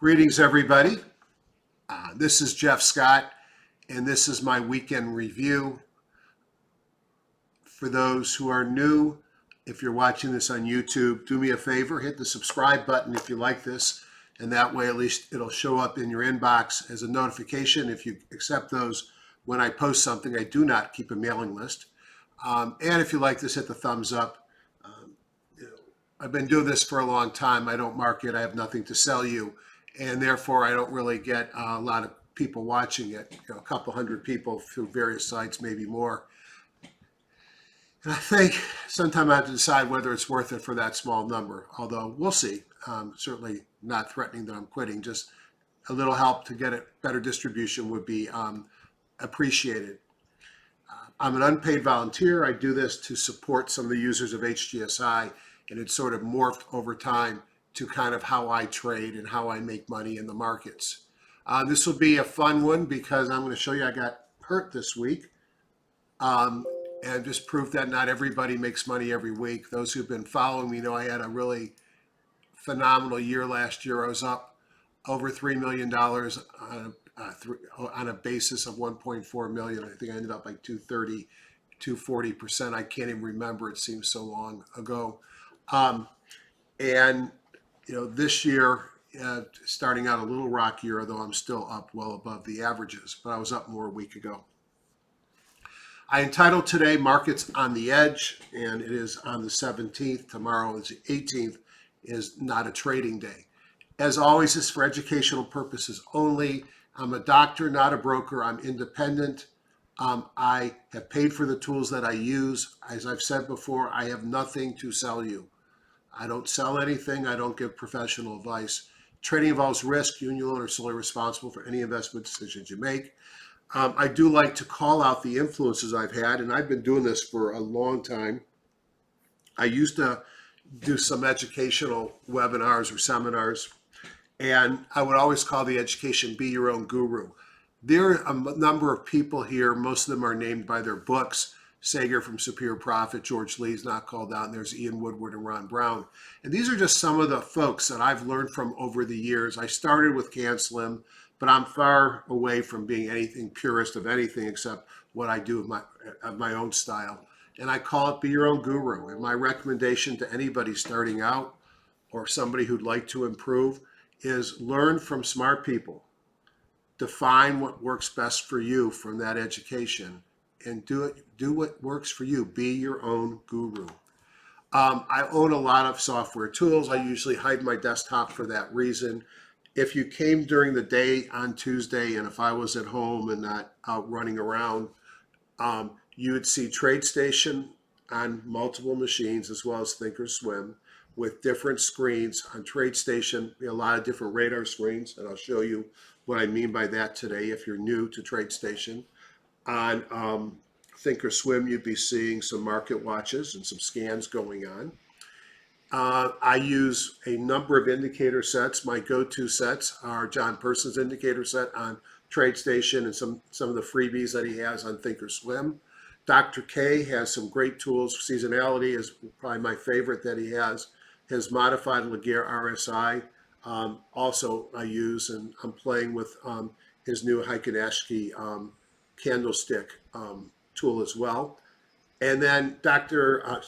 Greetings, everybody. This is Jeff Scott, and this is my weekend review. For those who are new, if you're watching this on YouTube, do me a favor, hit the subscribe button if you like this, and that way at least it'll show up in your inbox as a notification. If you accept those when I post something, I do not keep a mailing list. And if you like this, hit the thumbs up. I've been doing this for a long time. I don't market. I have nothing to sell you. And therefore, I don't really get a lot of people watching it, a couple hundred people through various sites, maybe more. And I think sometime I have to decide whether it's worth it for that small number, although we'll see. Certainly not threatening that I'm quitting, just a little help to get a better distribution would be appreciated. I'm an unpaid volunteer. I do this to support some of the users of HGSI, and it's sort of morphed over time to kind of how I trade and how I make money in the markets. This will be a fun one because I'm going to show you I got hurt this week and just prove that not everybody makes money every week. Those who've been following me know I had a really phenomenal year last year. I was up over $3 million on a basis of 1.4 million. I think I ended up like 230, 240%. I can't even remember. It seems so long ago. And this year, starting out a little rockier, although I'm still up well above the averages, but I was up more a week ago. I entitled today Markets on the Edge, and it is on the 17th. Tomorrow is the 18th, is not a trading day. As always, this is for educational purposes only. I'm a doctor, not a broker. I'm independent. I have paid for the tools that I use. As I've said before, I have nothing to sell you. I don't sell anything. I don't give professional advice. Trading involves risk. You and your owner are solely responsible for any investment decisions you make. I do like to call out the influences I've had, and I've been doing this for a long time. I used to do some educational webinars or seminars, and I would always call the education Be Your Own Guru. There are a number of people here. Most of them are named by their books. Sager from Superior Profit, George Lee's not called out, and there's Ian Woodward and Ron Brown. And these are just some of the folks that I've learned from over the years. I started with CanSlim, but I'm far away from being anything purist of anything except what I do of my own style. And I call it Be Your Own Guru. And my recommendation to anybody starting out or somebody who'd like to improve is learn from smart people. Define what works best for you from that education and do what works for you. Be your own guru. I own a lot of software tools. I usually hide my desktop for that reason. If you came during the day on Tuesday, and if I was at home and not out running around, you would see TradeStation on multiple machines as well as Thinkorswim with different screens. On TradeStation, a lot of different radar screens, and I'll show you what I mean by that today if you're new to TradeStation. On Thinkorswim, you'd be seeing some market watches and some scans going on. I use a number of indicator sets. My go-to sets are John Person's indicator set on TradeStation and some of the freebies that he has on Thinkorswim. Dr. K has some great tools. Seasonality is probably my favorite that he has. His modified Laguerre RSI also I use, and I'm playing with his new Heiken-Aschke candlestick tool as well. And then Dr.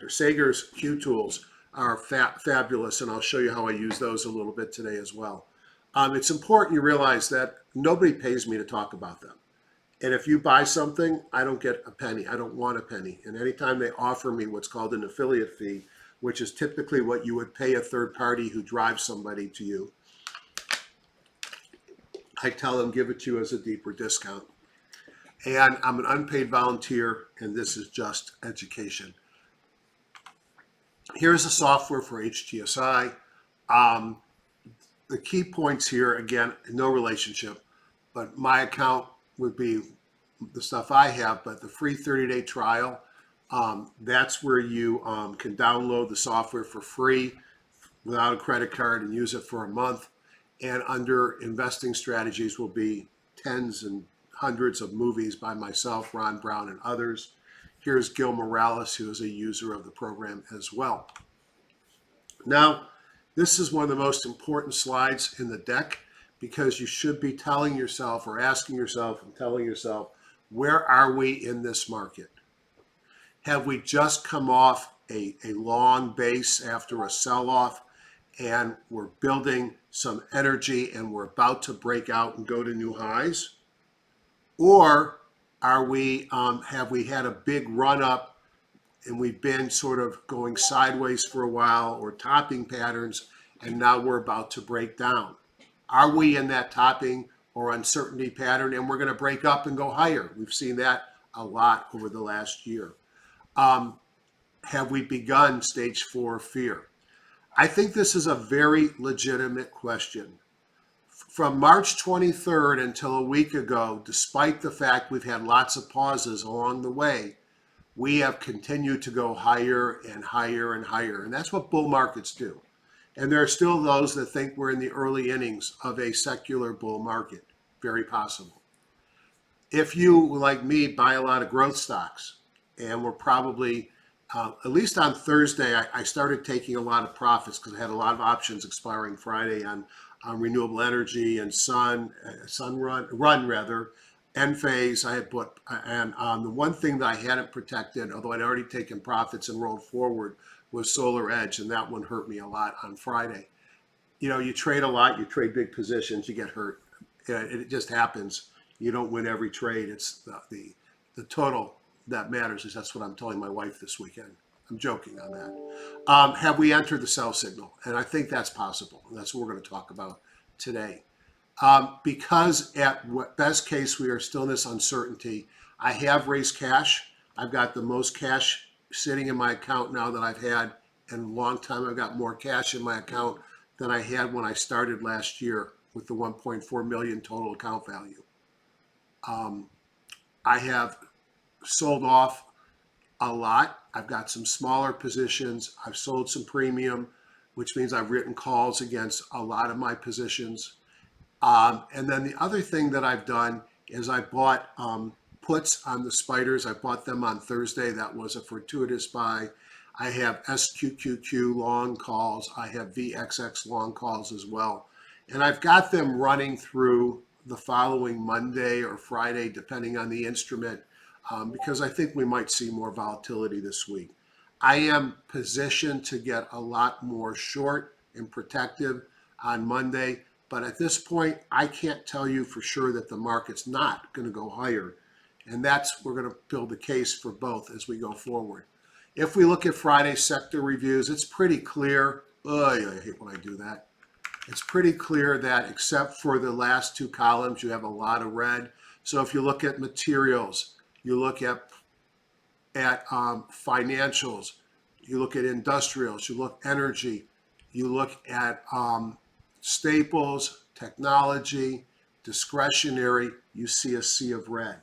Sager's Q tools are fabulous, and I'll show you how I use those a little bit today as well. It's important you realize that nobody pays me to talk about them. And if you buy something, I don't get a penny. I don't want a penny. And anytime they offer me what's called an affiliate fee, which is typically what you would pay a third party who drives somebody to you, I tell them give it to you as a deeper discount. And I'm an unpaid volunteer, and this is just education. Here's the software for HGSI. The key points here, again, no relationship, but my account would be the stuff I have, but the free 30-day trial, that's where you can download the software for free without a credit card and use it for a month. And under investing strategies will be tens and hundreds of movies by myself, Ron Brown, and others. Here's Gil Morales, who is a user of the program as well. Now, This is one of the most important slides in the deck because you should be telling yourself or asking yourself and telling yourself, where are we in this market? Have we just come off a long base after a sell-off and we're building some energy and we're about to break out and go to new highs? Or are we have we had a big run up and we've been sort of going sideways for a while or topping patterns and now we're about to break down? Are we in that topping or uncertainty pattern and we're going to break up and go higher? We've seen that a lot over the last year. Have we begun stage 4 fear? I think this is a very legitimate question. From March 23rd until a week ago, despite the fact we've had lots of pauses along the way, we have continued to go higher and higher and higher. And that's what bull markets do. And there are still those that think we're in the early innings of a secular bull market. Very possible. If you, like me, buy a lot of growth stocks, and we're probably, at least on Thursday, I started taking a lot of profits because I had a lot of options expiring Friday on renewable energy and run rather, Enphase. I had bought, and the one thing that I hadn't protected, although I'd already taken profits and rolled forward, was Solar Edge, and that one hurt me a lot on Friday. You know, you trade a lot, you trade big positions, you get hurt. It just happens. You don't win every trade. It's the total that matters. Is that's what I'm telling my wife this weekend. I'm joking on that. Have we entered the sell signal? And I think that's possible. That's what we're going to talk about today. Because at best case, we are still in this uncertainty. I have raised cash. I've got the most cash sitting in my account now that I've had in a long time. I've got more cash in my account than I had when I started last year with the 1.4 million total account value. I have sold off a lot. I've got some smaller positions. I've sold some premium, which means I've written calls against a lot of my positions. And then the other thing that I've done is I bought puts on the spiders. I bought them on Thursday. That was a fortuitous buy. I have SQQQ long calls. I have VXX long calls as well. And I've got them running through the following Monday or Friday, depending on the instrument, because I think we might see more volatility this week. I am positioned to get a lot more short and protective on Monday, but at this point, I can't tell you for sure that the market's not going to go higher. And we're going to build a case for both as we go forward. If we look at Friday's sector reviews, it's pretty clear. Oh, I hate when I do that. It's pretty clear that except for the last two columns, you have a lot of red. So if you look at materials, you look at financials, you look at industrials, you look energy, you look at staples, technology, discretionary, you see a sea of red.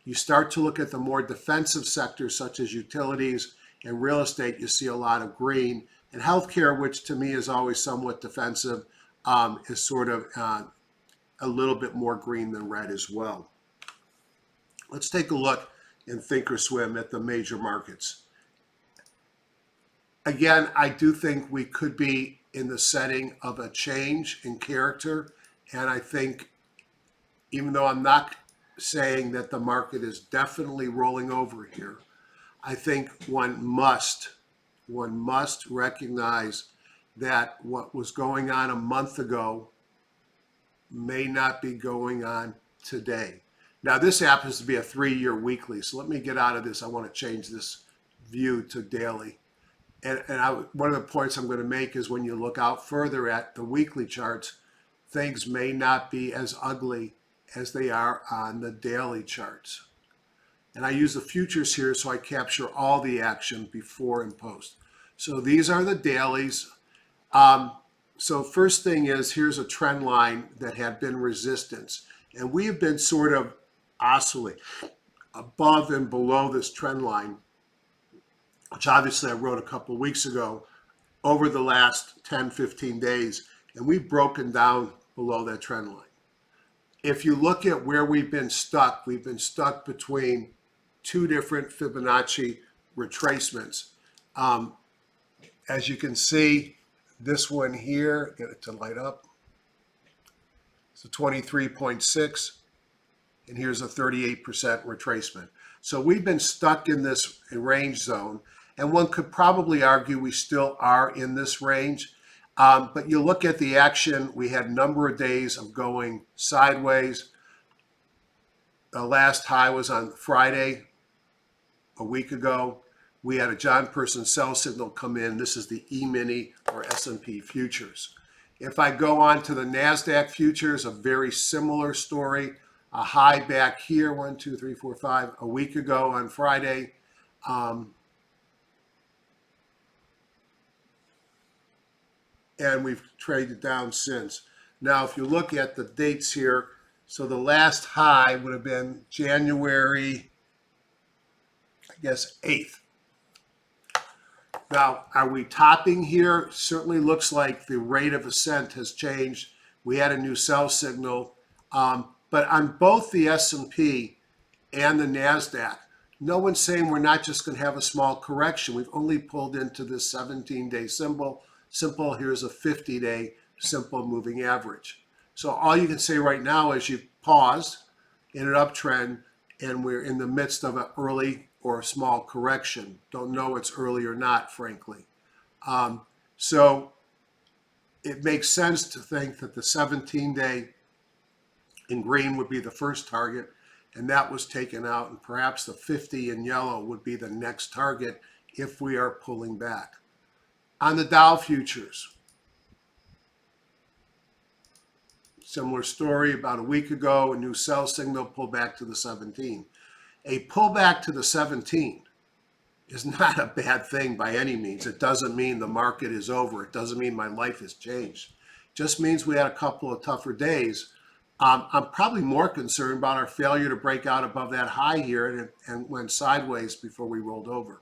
You start to look at the more defensive sectors such as utilities and real estate, you see a lot of green. And healthcare, which to me is always somewhat defensive, is sort of a little bit more green than red as well. Let's take a look in Thinkorswim at the major markets. Again, I do think we could be in the setting of a change in character. And I think, even though I'm not saying that the market is definitely rolling over here, I think one must recognize that what was going on a month ago may not be going on today. Now, this happens to be a 3-year weekly, so let me get out of this. I want to change this view to daily. And one of the points I'm going to make is when you look out further at the weekly charts, things may not be as ugly as they are on the daily charts. And I use the futures here so I capture all the action before and post. So these are the dailies. So first thing is, here's a trend line that had been resistance. And we have been sort of oscillating above and below this trend line, which obviously I wrote a couple of weeks ago, over the last 10, 15 days. And we've broken down below that trend line. If you look at where we've been stuck between two different Fibonacci retracements. As you can see, This one here, get it to light up. It's a 23.6, and here's a 38% retracement. So we've been stuck in this range zone, and one could probably argue we still are in this range. But you look at the action, we had a number of days of going sideways. The last high was on Friday a week ago. We had a John Person sell signal come in. This is the E-mini or S&P futures. If I go on to the NASDAQ futures, a very similar story. A high back here, 1, 2, 3, 4, 5, a week ago on Friday. And we've traded down since. Now, if you look at the dates here, so the last high would have been January, I guess, 8th. Now, are we topping here? Certainly looks like the rate of ascent has changed. We had a new sell signal. But on both the S&P and the NASDAQ, no one's saying we're not just going to have a small correction. We've only pulled into this 17-day simple. Here's a 50-day simple moving average. So all you can say right now is you've paused in an uptrend, and we're in the midst of an early or a small correction. Don't know it's early or not, frankly. So it makes sense to think that the 17-day in green would be the first target, and that was taken out, and perhaps the 50 in yellow would be the next target if we are pulling back. On the Dow futures, similar story. About a week ago, a new sell signal, pull back to the 17. A pullback to the 17 is not a bad thing by any means. It doesn't mean the market is over. It doesn't mean my life has changed. It just means we had a couple of tougher days. I'm probably more concerned about our failure to break out above that high here and went sideways before we rolled over.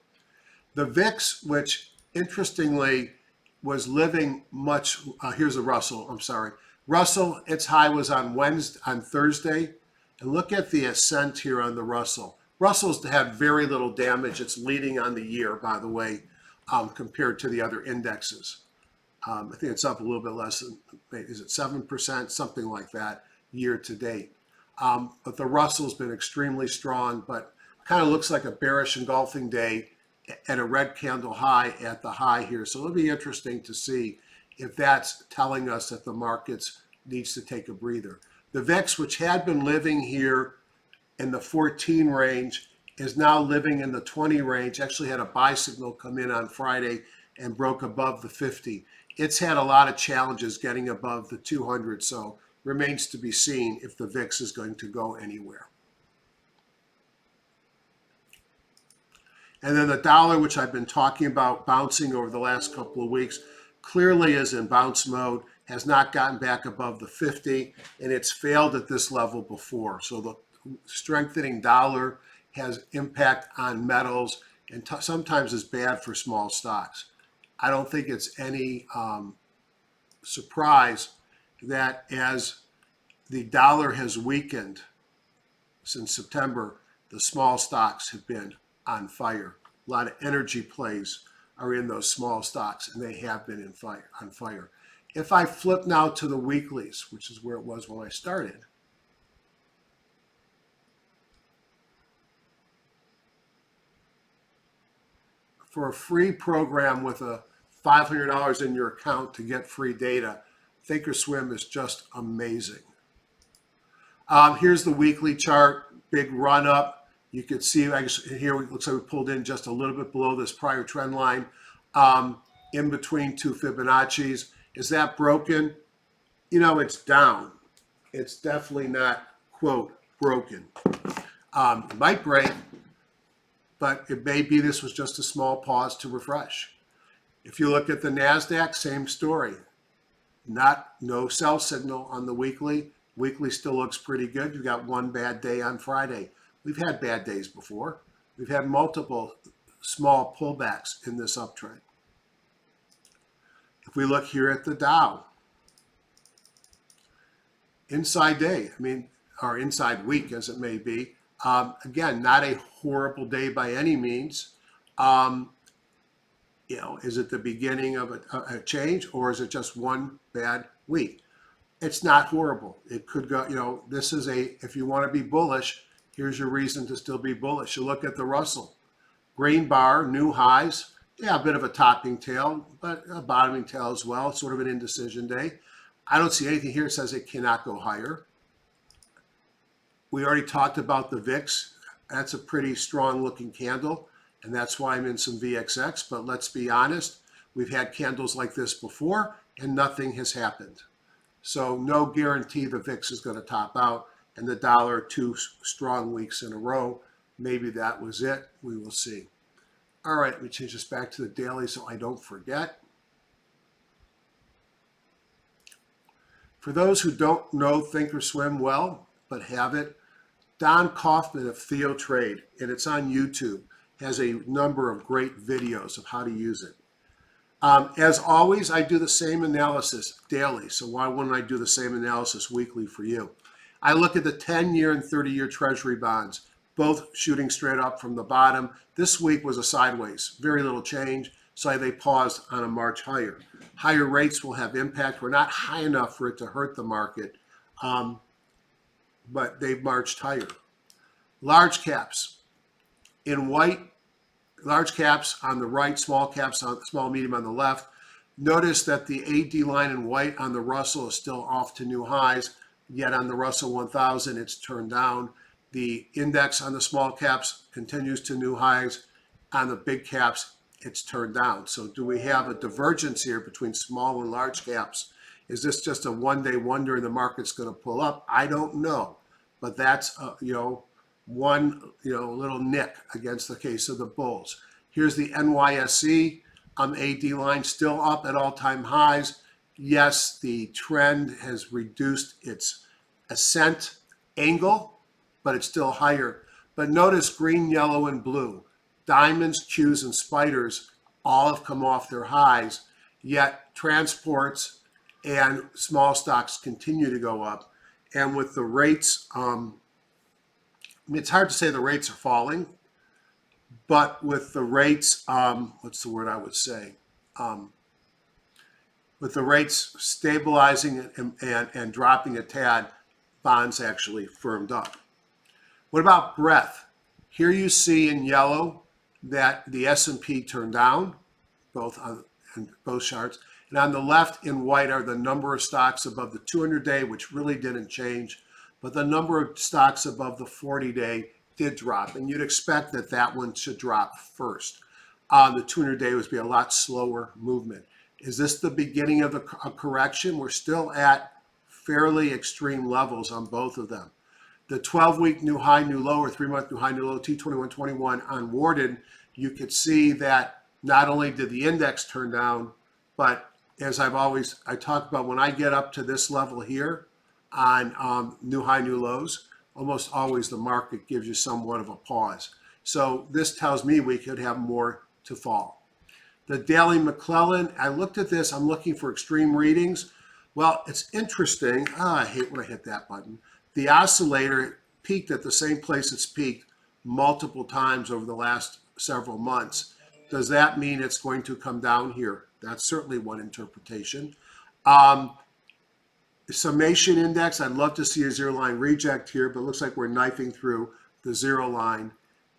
The VIX, which interestingly was living much, here's a Russell, I'm sorry. Russell, its high was on Thursday. And look at the ascent here on the Russell. Russell's had very little damage. It's leading on the year, by the way, compared to the other indexes. I think it's up a little bit less than, is it 7%, something like that, year to date. But the Russell's been extremely strong, but kind of looks like a bearish engulfing day at a red candle high at the high here. So it'll be interesting to see if that's telling us that the markets needs to take a breather. The VIX, which had been living here in the 14 range, is now living in the 20 range. Actually had a buy signal come in on Friday and broke above the 50. It's had a lot of challenges getting above the 200, so remains to be seen if the VIX is going to go anywhere. And then the dollar, which I've been talking about bouncing over the last couple of weeks, clearly is in bounce mode, has not gotten back above the 50, and it's failed at this level before. So the strengthening dollar has impact on metals and sometimes is bad for small stocks. I don't think it's any surprise that as the dollar has weakened since September, the small stocks have been on fire. A lot of energy plays are in those small stocks, and they have been on fire. If I flip now to the weeklies, which is where it was when I started, for a free program with a $500 in your account to get free data, Thinkorswim is just amazing. Here's the weekly chart, big run up. You can see, I guess here it looks like we pulled in just a little bit below this prior trend line, in between two Fibonacci's. Is that broken? You know, it's down. It's definitely not, quote, broken. It might break, but it may be this was just a small pause to refresh. If you look at the NASDAQ, same story. No sell signal on the weekly. Weekly still looks pretty good. You got one bad day on Friday. We've had bad days before. We've had multiple small pullbacks in this uptrend. If we look here at the Dow, inside day, or inside week as it may be, again, not a horrible day by any means. Is it the beginning of a change, or is it just one bad week? It's not horrible. It could go, this is if you want to be bullish, here's your reason to still be bullish. You look at the Russell. Green bar, new highs. Yeah, a bit of a topping tail, but a bottoming tail as well. Sort of an indecision day. I don't see anything here that says it cannot go higher. We already talked about the VIX. That's a pretty strong looking candle, and that's why I'm in some VXX. But let's be honest, we've had candles like this before, and nothing has happened. So no guarantee the VIX is going to top out, and the dollar 2 strong weeks in a row. Maybe that was it. We will see. All right, let me change this back to the daily so I don't forget. For those who don't know Thinkorswim well, but have it, Don Kaufman of Theo Trade, and it's on YouTube, has a number of great videos of how to use it. As always, I do the same analysis daily, so why wouldn't I do the same analysis weekly for you? I look at the 10-year and 30-year Treasury bonds, both shooting straight up from the bottom. This week was a sideways, very little change, so they paused on a march higher. Higher rates will have impact. We're not high enough for it to hurt the market, but they've marched higher. Large caps in white, large caps on the right, small caps on small medium on the left. Notice that the AD line in white on the Russell is still off to new highs, yet on the Russell 1000 it's turned down. The index on the small caps continues to new highs. On the big caps, it's turned down. So do we have a divergence here between small and large caps? Is this just a one-day wonder and the market's going to pull up? I don't know. But that's, one, little nick against the case of the bulls. Here's the NYSE AD line still up at all-time highs. Yes, the trend has reduced its ascent angle, but it's still higher. But notice green, yellow, and blue. Diamonds, Qs, and spiders all have come off their highs, yet transports and small stocks continue to go up. And with the rates, it's hard to say the rates are falling, but with the rates, what's the word I would say? With the rates stabilizing and dropping a tad, bonds actually firmed up. What about breadth? Here you see in yellow that the S&P turned down, both charts. And on the left in white are the number of stocks above the 200-day, which really didn't change. But the number of stocks above the 40-day did drop. And you'd expect that that one should drop first. The 200-day would be a lot slower movement. Is this the beginning of a correction? We're still at fairly extreme levels on both of them. The 12-week new high, new low, or 3-month new high, new low, T2121 on Warden, you could see that not only did the index turn down, but as I talk about, when I get up to this level here on new high, new lows, almost always the market gives you somewhat of a pause. So this tells me we could have more to fall. The daily McClellan, I looked at this, I'm looking for extreme readings. Well, it's interesting. I hate when I hit that button. The oscillator peaked at the same place it's peaked multiple times over the last several months. Does that mean it's going to come down here? That's certainly one interpretation. The summation index, I'd love to see a zero line reject here, but it looks like we're knifing through the zero line.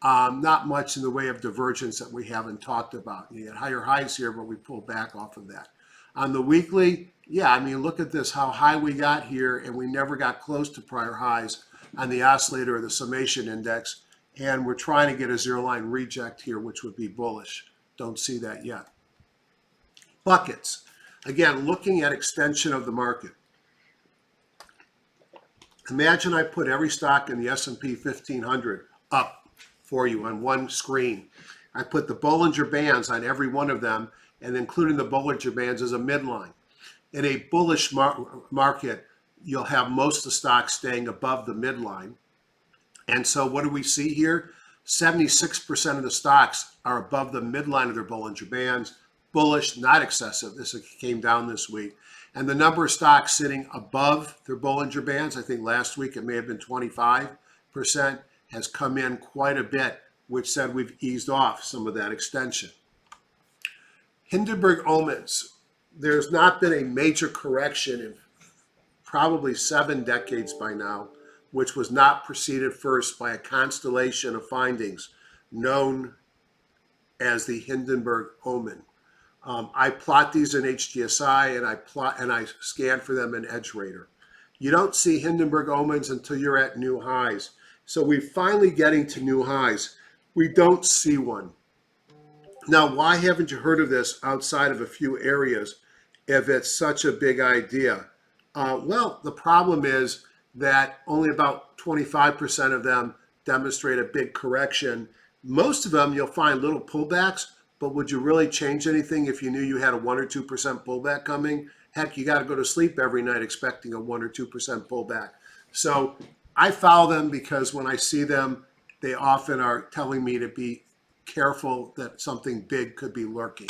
Not much in the way of divergence that we haven't talked about. You get higher highs here, but we pull back off of that. On the weekly, yeah, I mean, look at this, how high we got here, and we never got close to prior highs on the oscillator or the summation index. And we're trying to get a zero line reject here, which would be bullish. Don't see that yet. Buckets. Again, looking at extension of the market. Imagine I put every stock in the S&P 1500 up for you on one screen. I put the Bollinger Bands on every one of them, and including the Bollinger Bands as a midline. In a bullish market, you'll have most of the stocks staying above the midline. And so what do we see here? 76% of the stocks are above the midline of their Bollinger Bands. Bullish, not excessive. This came down this week. And the number of stocks sitting above their Bollinger Bands, I think last week it may have been 25%, has come in quite a bit, which said we've eased off some of that extension. Hindenburg omens. There's not been a major correction in probably 7 decades by now, which was not preceded first by a constellation of findings known as the Hindenburg omen. I plot these in HGSI and I scan for them in EdgeRater. You don't see Hindenburg omens until you're at new highs. So we're finally getting to new highs. We don't see one. Now, why haven't you heard of this outside of a few areas if it's such a big idea? Well, the problem is that only about 25% of them demonstrate a big correction. Most of them, you'll find little pullbacks, but would you really change anything if you knew you had a 1 or 2% pullback coming? Heck, you got to go to sleep every night expecting a 1 or 2% pullback. So I follow them because when I see them, they often are telling me to be careful that something big could be lurking.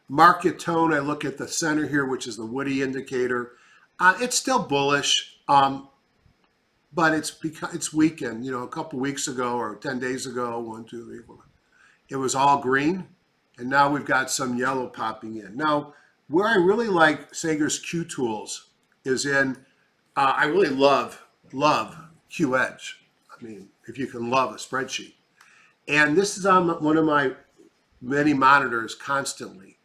Market tone, I look at the center here, which is the Woody indicator. It's still bullish, but it's weakened. You know, a couple weeks ago or 10 days ago, 1, 2, 3, 4, it was all green, and now we've got some yellow popping in. Now, where I really like Sager's Q tools is in, I really love Q Edge. I mean, if you can love a spreadsheet. And this is on one of my many monitors constantly.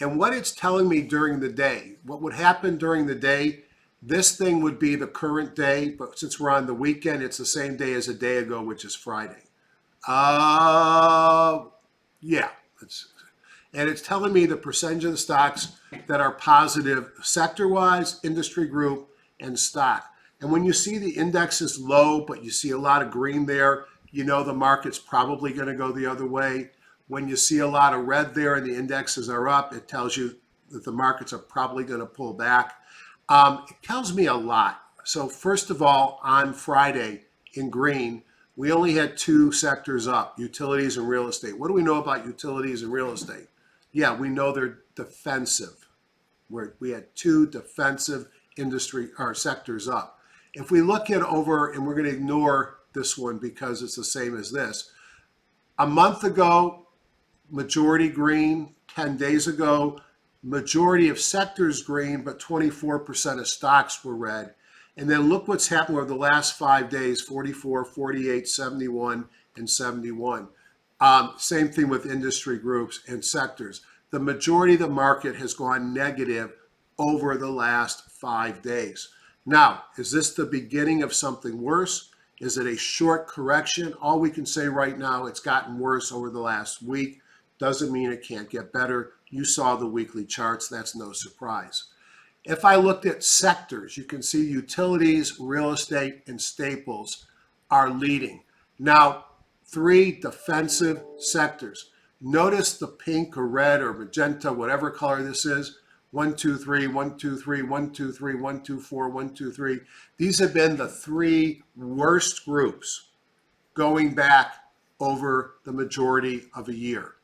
And what it's telling me during the day, what would happen during the day, this thing would be the current day, but since we're on the weekend, it's the same day as a day ago, which is Friday. Yeah. And it's telling me the percentage of the stocks that are positive sector-wise, industry group, and stock. And when you see the index is low, but you see a lot of green there, you know the market's probably going to go the other way. When you see a lot of red there and the indexes are up, it tells you that the markets are probably going to pull back. It tells me a lot. So first of all, on Friday in green, we only had 2 sectors up, utilities and real estate. What do we know about utilities and real estate? Yeah, we know they're defensive. We had 2 defensive industry or sectors up. If we look at over, and we're going to ignore this one because it's the same as this. A month ago, majority green. 10 days ago, majority of sectors green, but 24% of stocks were red. And then look what's happened over the last 5 days, 44, 48, 71, and 71. Same thing with industry groups and sectors. The majority of the market has gone negative over the last 5 days. Now, is this the beginning of something worse? Is it a short correction? All we can say right now, it's gotten worse over the last week. Doesn't mean it can't get better. You saw the weekly charts. That's no surprise. If I looked at sectors, you can see utilities, real estate, and staples are leading. Now, 3 defensive sectors. Notice the pink or red or magenta, whatever color this is. 1, 2, 3, 1, 2, 3, 1, 2, 3, 1, 2, 4, 1, 2, 3. These have been the 3 worst groups going back over the majority of a year.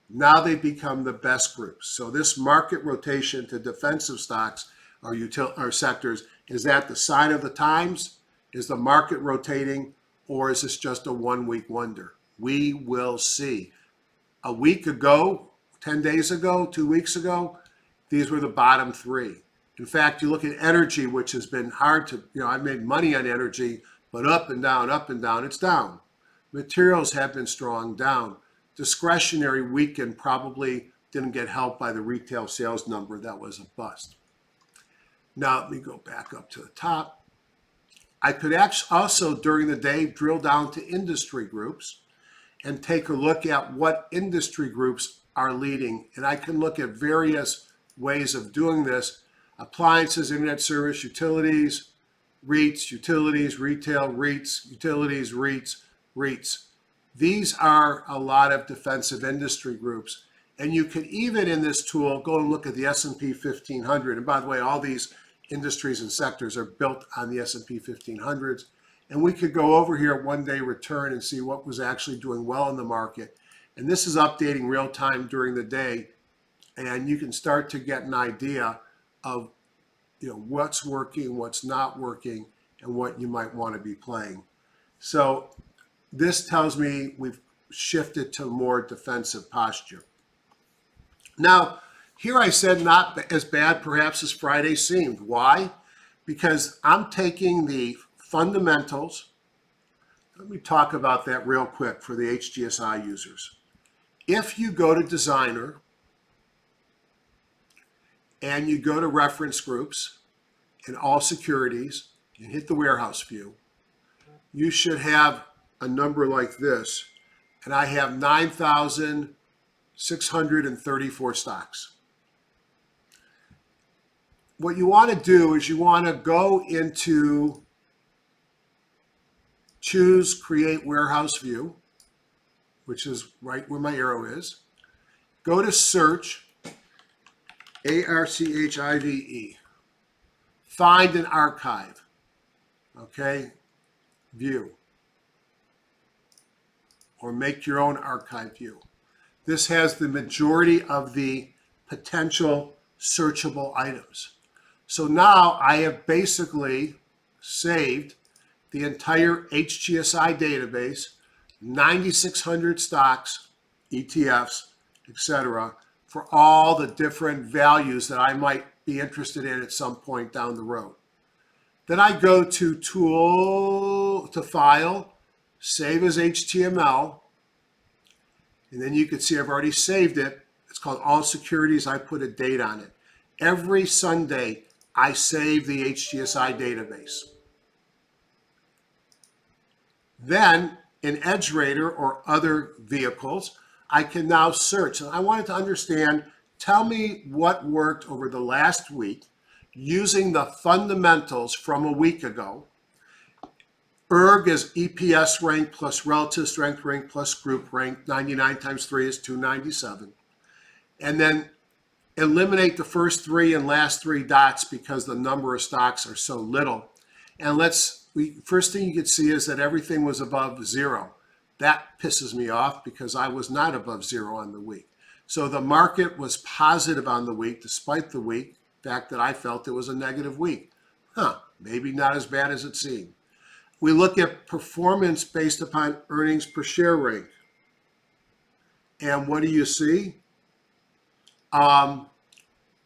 Now they've become the best groups. So this market rotation to defensive stocks or sectors, is that the sign of the times? Is the market rotating, or is this just a 1-week wonder? We will see. A week ago, 10 days ago, 2 weeks ago, these were the bottom 3. In fact, you look at energy, which has been hard to, I've made money on energy, but up and down, it's down. Materials have been strong, down. Discretionary weekend probably didn't get helped by the retail sales number. That was a bust. Now let me go back up to the top. I could actually also during the day drill down to industry groups and take a look at what industry groups are leading. And I can look at various ways of doing this. Appliances, internet service, utilities, REITs, utilities, retail, REITs, utilities, REITs. These are a lot of defensive industry groups. And you can even in this tool go and look at the S&P 1500. And by the way, all these industries and sectors are built on the S&P 1500s. And we could go over here at 1-day return and see what was actually doing well in the market. And this is updating real time during the day. And you can start to get an idea of what's working, what's not working, and what you might want to be playing. So this tells me we've shifted to more defensive posture. Now, here I said not as bad perhaps as Friday seemed. Why? Because I'm taking the fundamentals. Let me talk about that real quick for the HGSI users. If you go to Designer and you go to Reference Groups and All Securities and hit the Warehouse View, you should have a number like this. And I have 9,634 stocks. What you want to do is you want to go into choose Create Warehouse View, which is right where my arrow is. Go to Search, ARCHIVE. Find an archive. Okay, View. Or make your own archive view. This has the majority of the potential searchable items. So now I have basically saved the entire HGSI database, 9,600 stocks, ETFs, etc., for all the different values that I might be interested in at some point down the road. Then I go to Tool, to File, Save as HTML, and then you can see I've already saved it. It's called All Securities. I put a date on it. Every Sunday, I save the HGSI database. Then in EdgeRater or other vehicles, I can now search. And I wanted to understand, tell me what worked over the last week using the fundamentals from a week ago. ERG is EPS rank plus relative strength rank plus group rank. 99 times 3 is 297. And then eliminate the first three and last three dots because the number of stocks are so little. And first thing you can see is that everything was above zero. That pisses me off because I was not above zero on the week. So the market was positive on the week despite the fact that I felt it was a negative week. Maybe not as bad as it seemed. We look at performance based upon earnings per share rank. And what do you see?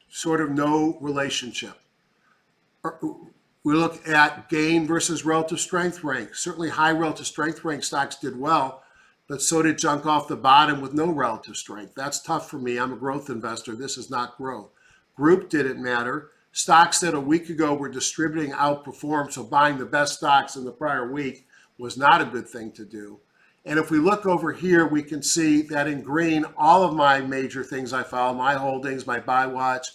Sort of no relationship. We look at gain versus relative strength rank. Certainly high relative strength rank stocks did well, but so did junk off the bottom with no relative strength. That's tough for me. I'm a growth investor. This is not growth. Group didn't matter. Stocks that a week ago were distributing outperformed, so buying the best stocks in the prior week was not a good thing to do. And if we look over here, we can see that in green, all of my major things I follow, my holdings, my buy watch,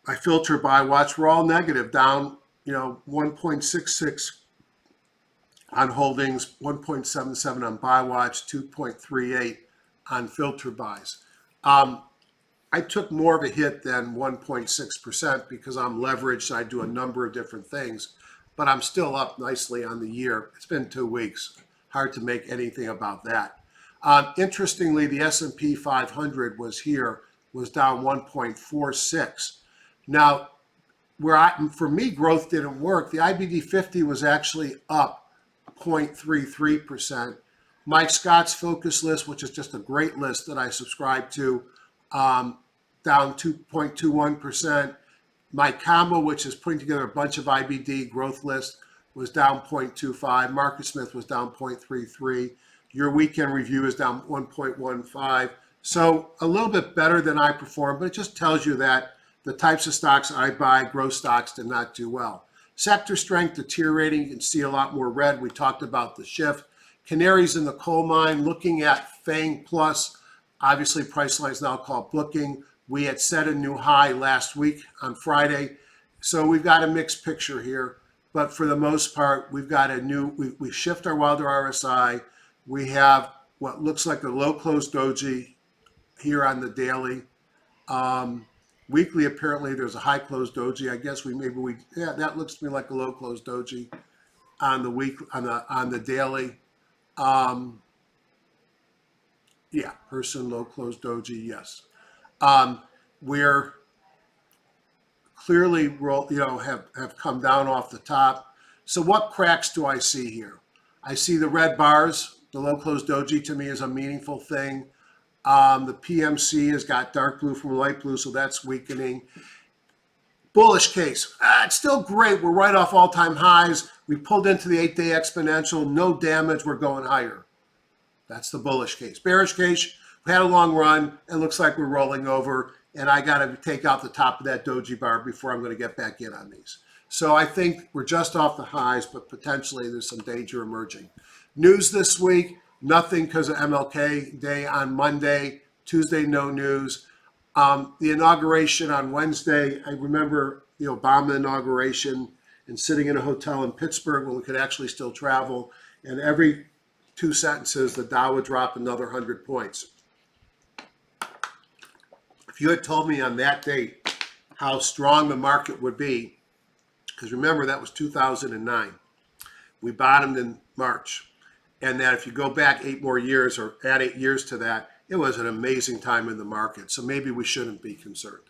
my filter buy watch, were all negative, down 1.66 on holdings, 1.77 on buy watch, 2.38 on filter buys. I took more of a hit than 1.6% because I'm leveraged. So I do a number of different things, but I'm still up nicely on the year. It's been 2 weeks. Hard to make anything about that. Interestingly, the S&P 500 was down 1.46. Now, for me, growth didn't work. The IBD 50 was actually up 0.33%. Mike Scott's focus list, which is just a great list that I subscribe to, down 2.21%. My combo, which is putting together a bunch of IBD growth lists, was down 0.25. Marcus Smith was down 0.33. Your weekend review is down 1.15. So a little bit better than I performed, but it just tells you that the types of stocks I buy, growth stocks, did not do well. Sector strength deteriorating. You can see a lot more red. We talked about the shift. Canaries in the coal mine, looking at FANG Plus. Obviously, Priceline is now called Booking. We had set a new high last week on Friday. So we've got a mixed picture here. But for the most part, we've got we shift our Wilder RSI. We have what looks like a low close doji here on the daily. Weekly, apparently, there's a high close doji. I guess that looks to me like a low close doji on the week, on the daily. Person low close doji, yes. We're clearly have come down off the top. So what cracks do I see here? I see the red bars. The low close doji to me is a meaningful thing. The PMC has got dark blue from light blue, so that's weakening. Bullish case. It's still great. We're right off all-time highs. We pulled into the 8-day exponential. No damage. We're going higher. That's the bullish case. Bearish case, we had a long run. It looks like we're rolling over, and I got to take out the top of that doji bar before I'm going to get back in on these. So I think we're just off the highs, but potentially there's some danger emerging. News this week, nothing because of MLK Day on Monday. Tuesday, no news. The inauguration on Wednesday, I remember the Obama inauguration and sitting in a hotel in Pittsburgh when we could actually still travel, and every 2 sentences, the Dow would drop another 100 points. If you had told me on that date how strong the market would be, because remember, that was 2009. We bottomed in March. And that if you go back 8 more years or add 8 years to that, it was an amazing time in the market. So maybe we shouldn't be concerned.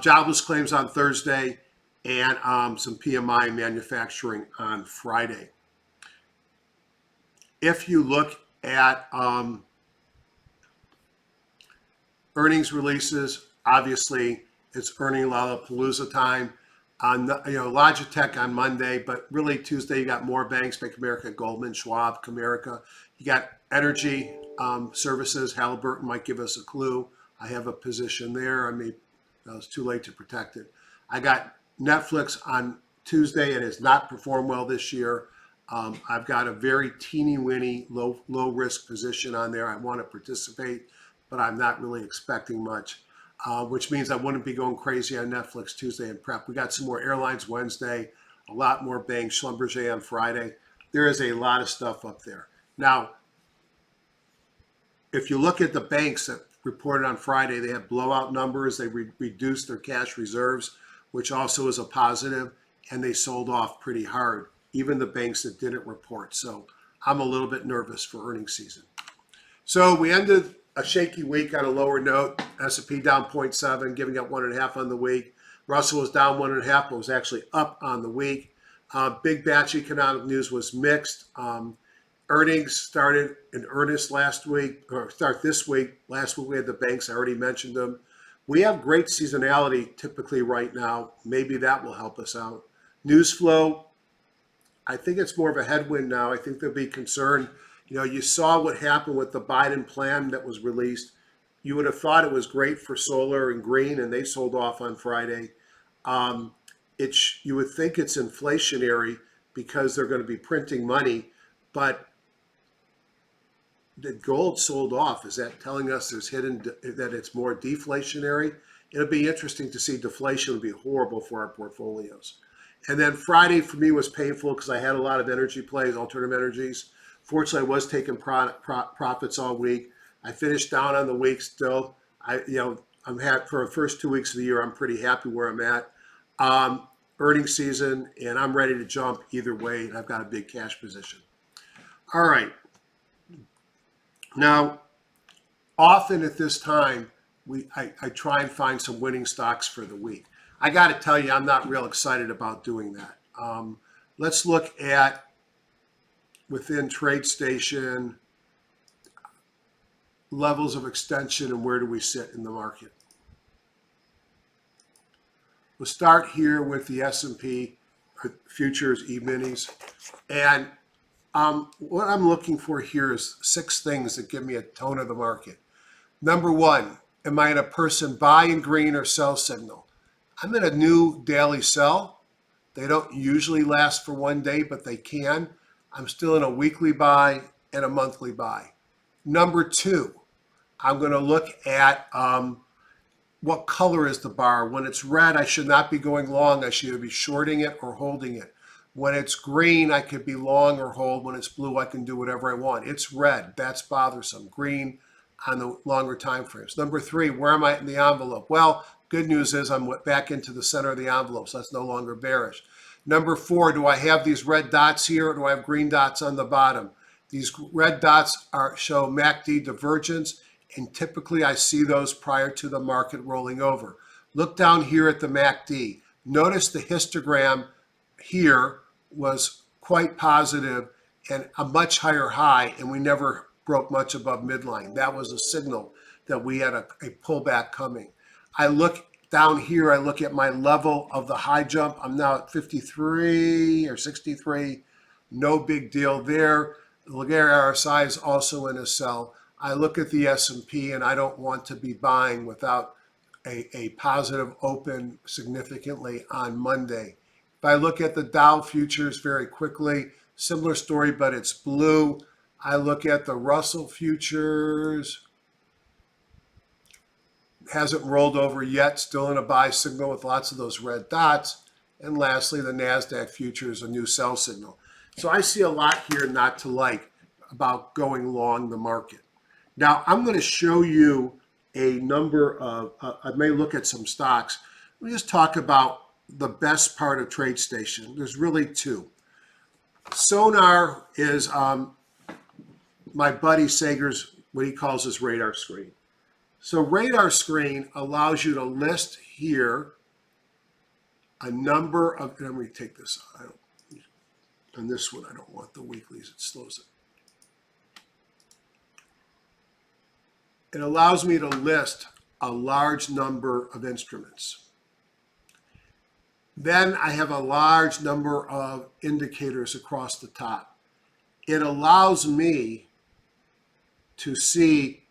Jobless claims on Thursday and some PMI manufacturing on Friday. If you look at earnings releases, obviously it's earning Lollapalooza time. Logitech on Monday, but really Tuesday you got more banks: Bank of America, Goldman, Schwab, Comerica. You got energy services. Halliburton might give us a clue. I have a position there. It's too late to protect it. I got Netflix on Tuesday. It has not performed well this year. I've got a very teeny-weeny, low risk position on there. I want to participate, but I'm not really expecting much. Which means I wouldn't be going crazy on Netflix Tuesday and prep. We got some more airlines Wednesday, a lot more banks, Schlumberger on Friday. There is a lot of stuff up there. Now, if you look at the banks that reported on Friday, they had blowout numbers. They reduced their cash reserves, which also is a positive, and they sold off pretty hard, even the banks that didn't report. So I'm a little bit nervous for earnings season. So we ended a shaky week on a lower note. S&P down 0.7, giving up 1.5 on the week. Russell was down 1.5, but was actually up on the week. Big batch economic news was mixed. Earnings started in earnest last week, or start this week. Last week we had the banks. I already mentioned them. We have great seasonality typically right now. Maybe that will help us out. News flow, I think it's more of a headwind now. I think there'll be concern. You saw what happened with the Biden plan that was released. You would have thought it was great for solar and green, and they sold off on Friday. You would think it's inflationary because they're going to be printing money, but the gold sold off. Is that telling us that it's more deflationary? It'll be interesting to see. Deflation would be horrible for our portfolios. And then Friday for me was painful because I had a lot of energy plays, alternative energies. Fortunately, I was taking profits all week. I finished down on the week still. I'm happy for the first 2 weeks of the year. I'm pretty happy where I'm at. Earnings season, and I'm ready to jump either way, and I've got a big cash position. All right. Now, often at this time, I try and find some winning stocks for the week. I got to tell you, I'm not real excited about doing that. Let's look at within TradeStation, levels of extension, and where do we sit in the market. We'll start here with the S&P futures E-minis. And what I'm looking for here is 6 things that give me a tone of the market. Number 1, am I in a person buy in green or sell signal? I'm in a new daily sell. They don't usually last for 1 day, but they can. I'm still in a weekly buy and a monthly buy. Number 2, I'm going to look at what color is the bar. When it's red, I should not be going long. I should either be shorting it or holding it. When it's green, I could be long or hold. When it's blue, I can do whatever I want. It's red. That's bothersome. Green on the longer time frames. Number 3, where am I in the envelope? Well, good news is I'm back into the center of the envelope, so that's no longer bearish. Number 4, do I have these red dots here, or do I have green dots on the bottom? These red dots show MACD divergence, and typically I see those prior to the market rolling over. Look down here at the MACD. Notice the histogram here was quite positive and a much higher high, and we never broke much above midline. That was a signal. that we had a pullback coming. I look down here, I look at my level of the high jump. I'm now at 53 or 63. No big deal there. The Laguerre RSI is also in a sell. I look at the S&P and I don't want to be buying without a positive open significantly on Monday. If I look at the Dow futures very quickly, similar story, but it's blue. I look at the Russell futures. Hasn't rolled over yet, still in a buy signal with lots of those red dots. And lastly, the NASDAQ futures, a new sell signal. So I see a lot here not to like about going long the market. Now, I'm going to show you a number of, I may look at some stocks. Let me just talk about the best part of TradeStation. There's really two. Sonar is my buddy Sager's, what he calls his radar screen. So radar screen allows you to list here a number of, let me take this, and this one, I don't want the weeklies, it slows it. It allows me to list a large number of instruments. Then I have a large number of indicators across the top. It allows me to see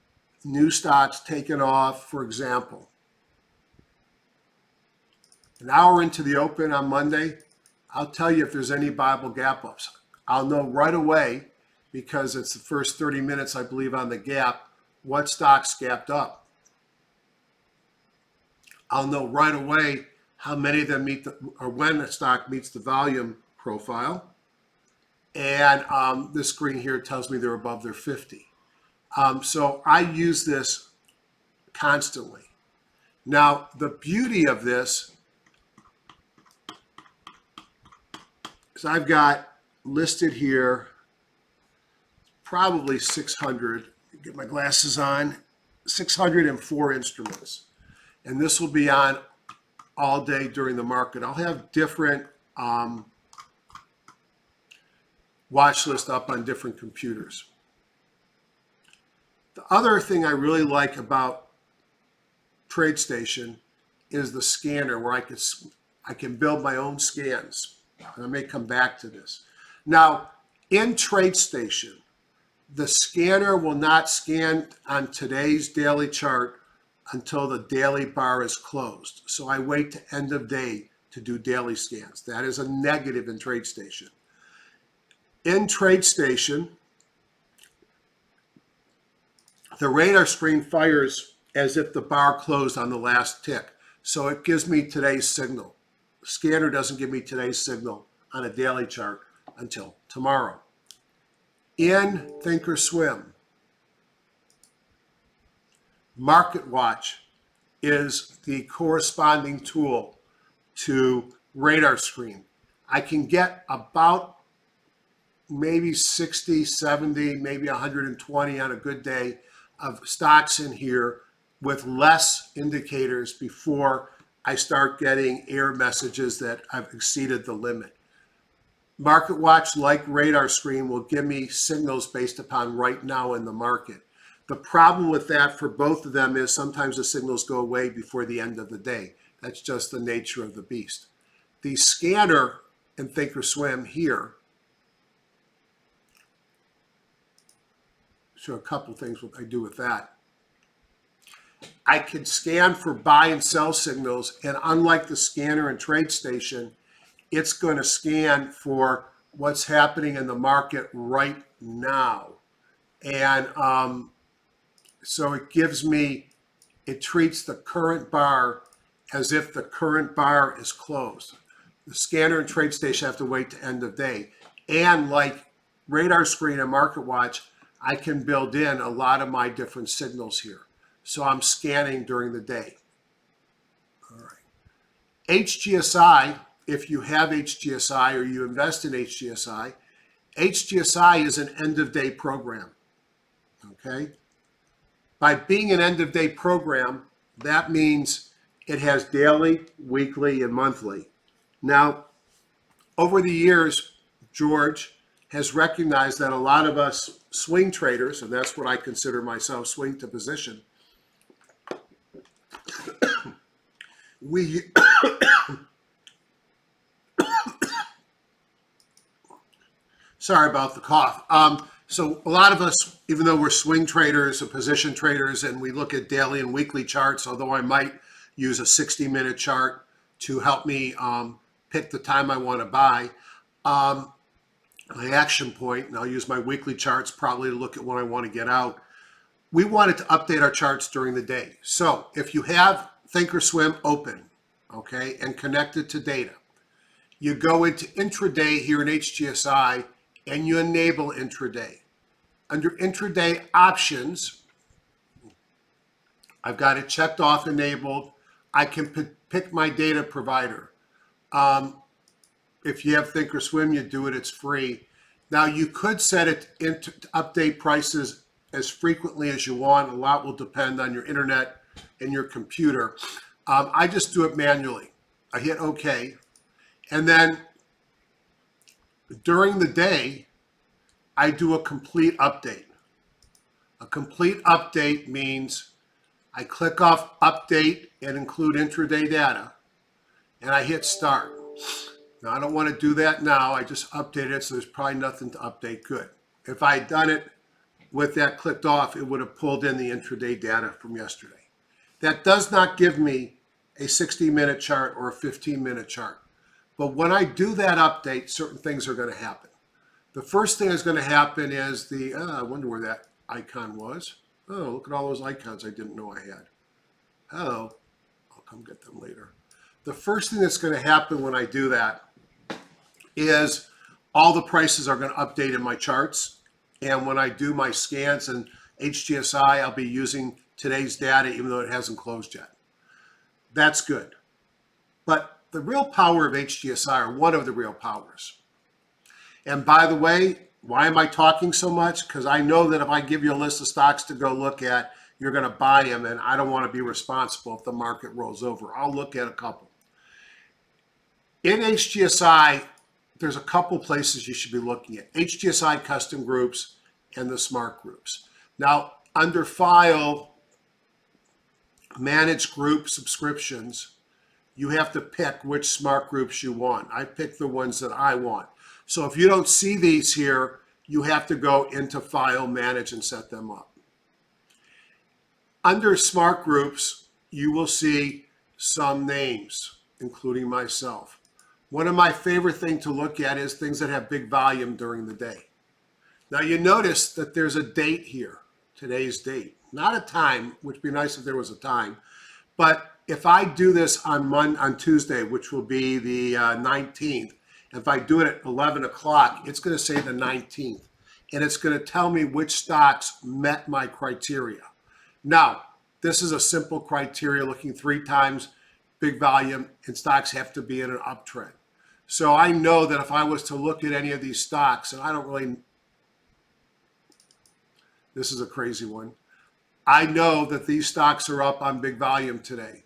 new stocks taken off, for example. An hour into the open on Monday, I'll tell you if there's any Bible gap ups. I'll know right away, because it's the first 30 minutes, I believe, on the gap, what stocks gapped up. I'll know right away how many of them meet or when a stock meets the volume profile. And this screen here tells me they're above their 50. So I use this constantly. Now, the beauty of this is I've got listed here probably 600, get my glasses on, 604 instruments. And this will be on all day during the market. I'll have different watch list up on different computers. The other thing I really like about TradeStation is the scanner, where I can build my own scans. And I may come back to this. Now, in TradeStation, the scanner will not scan on today's daily chart until the daily bar is closed. So I wait to end of day to do daily scans. That is a negative in TradeStation. In TradeStation, the radar screen fires as if the bar closed on the last tick. So it gives me today's signal. The scanner doesn't give me today's signal on a daily chart until tomorrow. In Thinkorswim, MarketWatch is the corresponding tool to radar screen. I can get about maybe 60, 70, maybe 120 on a good day of stocks in here with less indicators before I start getting error messages that I've exceeded the limit. MarketWatch, like radar screen, will give me signals based upon right now in the market. The problem with that for both of them is sometimes the signals go away before the end of the day. That's just the nature of the beast. The scanner in Thinkorswim here, show a couple things what I do with that. I can scan for buy and sell signals, and unlike the scanner in TradeStation, it's going to scan for what's happening in the market right now. And so it gives me, it treats the current bar as if the current bar is closed. The scanner and TradeStation have to wait to end of day. And like radar screen and MarketWatch, I can build in a lot of my different signals here. So I'm scanning during the day. All right. HGSI, if you have HGSI or you invest in HGSI, HGSI is an end-of-day program, okay? By being an end-of-day program, that means it has daily, weekly, and monthly. Now, over the years, George has recognized that a lot of us swing traders, and that's what I consider myself, swing to position, we sorry about the cough. So a lot of us, even though we're swing traders or position traders, and we look at daily and weekly charts, although I might use a 60-minute chart to help me pick the time I want to buy. My action point, and I'll use my weekly charts probably to look at when I want to get out. We wanted to update our charts during the day. So if you have Thinkorswim open, okay, and connected to data, you go into intraday here in HGSI and you enable intraday. Under intraday options, I've got it checked off enabled. I can pick my data provider. If you have Thinkorswim, you do it, it's free. Now you could set it to update prices as frequently as you want. A lot will depend on your internet and your computer. I just do it manually. I hit OK. And then during the day, I do a complete update. A complete update means I click off update and include intraday data, and I hit start. Now, I don't want to do that now. I just updated it, so there's probably nothing to update. Good. If I had done it with that clicked off, it would have pulled in the intraday data from yesterday. That does not give me a 60-minute chart or a 15-minute chart. But when I do that update, certain things are going to happen. The first thing that's going to happen is I wonder where that icon was. Oh, look at all those icons I didn't know I had. Oh, I'll come get them later. The first thing that's going to happen when I do that is all the prices are going to update in my charts. And when I do my scans in HGSI, I'll be using today's data, even though it hasn't closed yet. That's good. But the real power of HGSI, or one of the real powers. And by the way, why am I talking so much? Because I know that if I give you a list of stocks to go look at, you're going to buy them, and I don't want to be responsible if the market rolls over. I'll look at a couple. In HGSI, there's a couple places you should be looking at. HGSI custom groups and the smart groups. Now, under file, manage group subscriptions, you have to pick which smart groups you want. I pick the ones that I want. So if you don't see these here, you have to go into file, manage, and set them up. Under smart groups, you will see some names, including myself. One of my favorite things to look at is things that have big volume during the day. Now you notice that there's a date here, today's date. Not a time, which would be nice if there was a time, but if I do this on Tuesday, which will be the 19th, if I do it at 11 o'clock, it's going to say the 19th, and it's going to tell me which stocks met my criteria. Now, this is a simple criteria, looking 3 times big volume, and stocks have to be in an uptrend. So I know that if I was to look at any of these stocks, and I don't really, this is a crazy one. I know that these stocks are up on big volume today.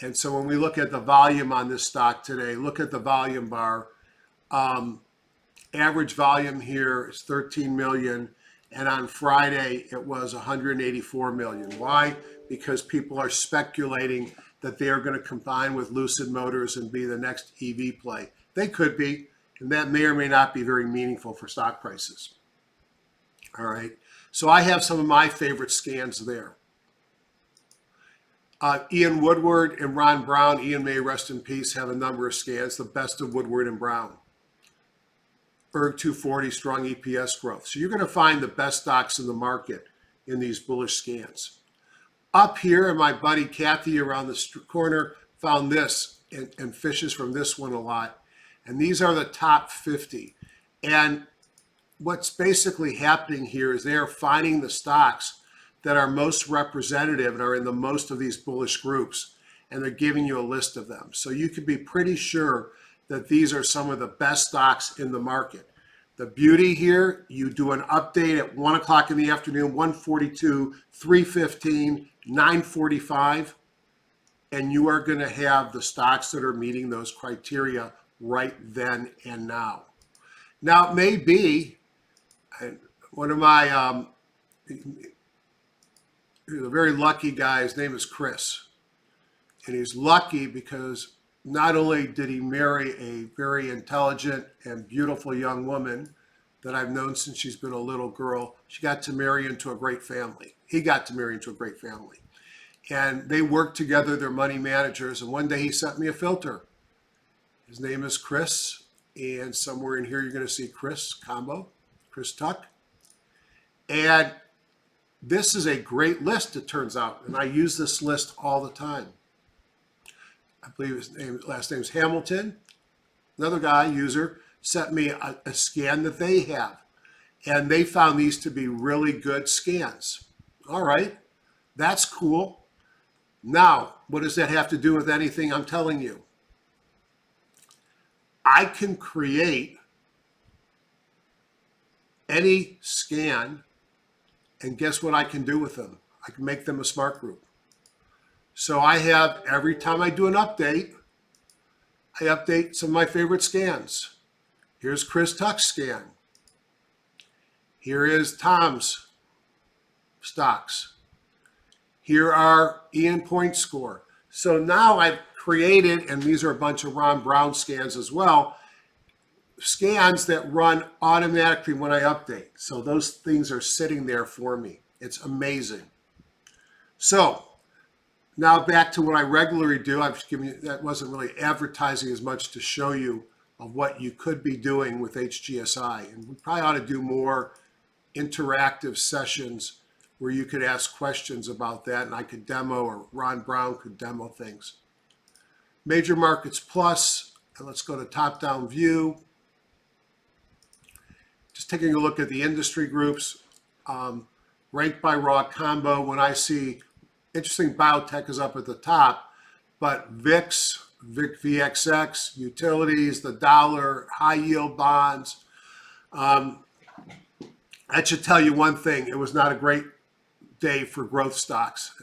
And so when we look at the volume on this stock today, look at the volume bar. Average volume here is 13 million. And on Friday, it was 184 million. Why? Because people are speculating that they are going to combine with Lucid Motors and be the next EV play. They could be, and that may or may not be very meaningful for stock prices. All right. So I have some of my favorite scans there. Ian Woodward and Ron Brown, Ian may rest in peace, have a number of scans, the best of Woodward and Brown. ERG 240, strong EPS growth. So you're going to find the best stocks in the market in these bullish scans. Up here, and my buddy Kathy around the corner found this and fishes from this one a lot. And these are the top 50. And what's basically happening here is they are finding the stocks that are most representative and are in the most of these bullish groups, and they're giving you a list of them. So you can be pretty sure that these are some of the best stocks in the market. The beauty here, you do an update at 1 o'clock in the afternoon, 1:42, 3:15, 9:45, and you are going to have the stocks that are meeting those criteria right then and now. Now, it may be, one of my, he's a very lucky guy, his name is Chris. And he's lucky because not only did he marry a very intelligent and beautiful young woman that I've known since she's been a little girl, she got to marry into a great family. He got to marry into a great family. And they worked together, they're money managers. And one day he sent me a filter. His name is Chris. And somewhere in here, you're going to see Chris Combo, Chris Tuck. And this is a great list, it turns out. And I use this list all the time. I believe his last name is Hamilton. Another guy, user, sent me a scan that they have. And they found these to be really good scans. All right, that's cool. Now, what does that have to do with anything I'm telling you? I can create any scan, and guess what I can do with them? I can make them a smart group. So I have, every time I do an update, I update some of my favorite scans. Here's Chris Tuck's scan. Here is Tom's stocks. Here are Ian Point score. So now I've created, and these are a bunch of Ron Brown scans as well, scans that run automatically when I update. So those things are sitting there for me. It's amazing. So now back to what I regularly do. I've given you, that wasn't really advertising as much to show you of what you could be doing with HGSI. And we probably ought to do more interactive sessions where you could ask questions about that and I could demo, or Ron Brown could demo things. Major Markets Plus, and let's go to top-down view. Just taking a look at the industry groups, ranked by raw combo. When I see, interesting, biotech is up at the top, but VIX, VXX, utilities, the dollar, high yield bonds. That should tell you one thing. It was not a great day for growth stocks.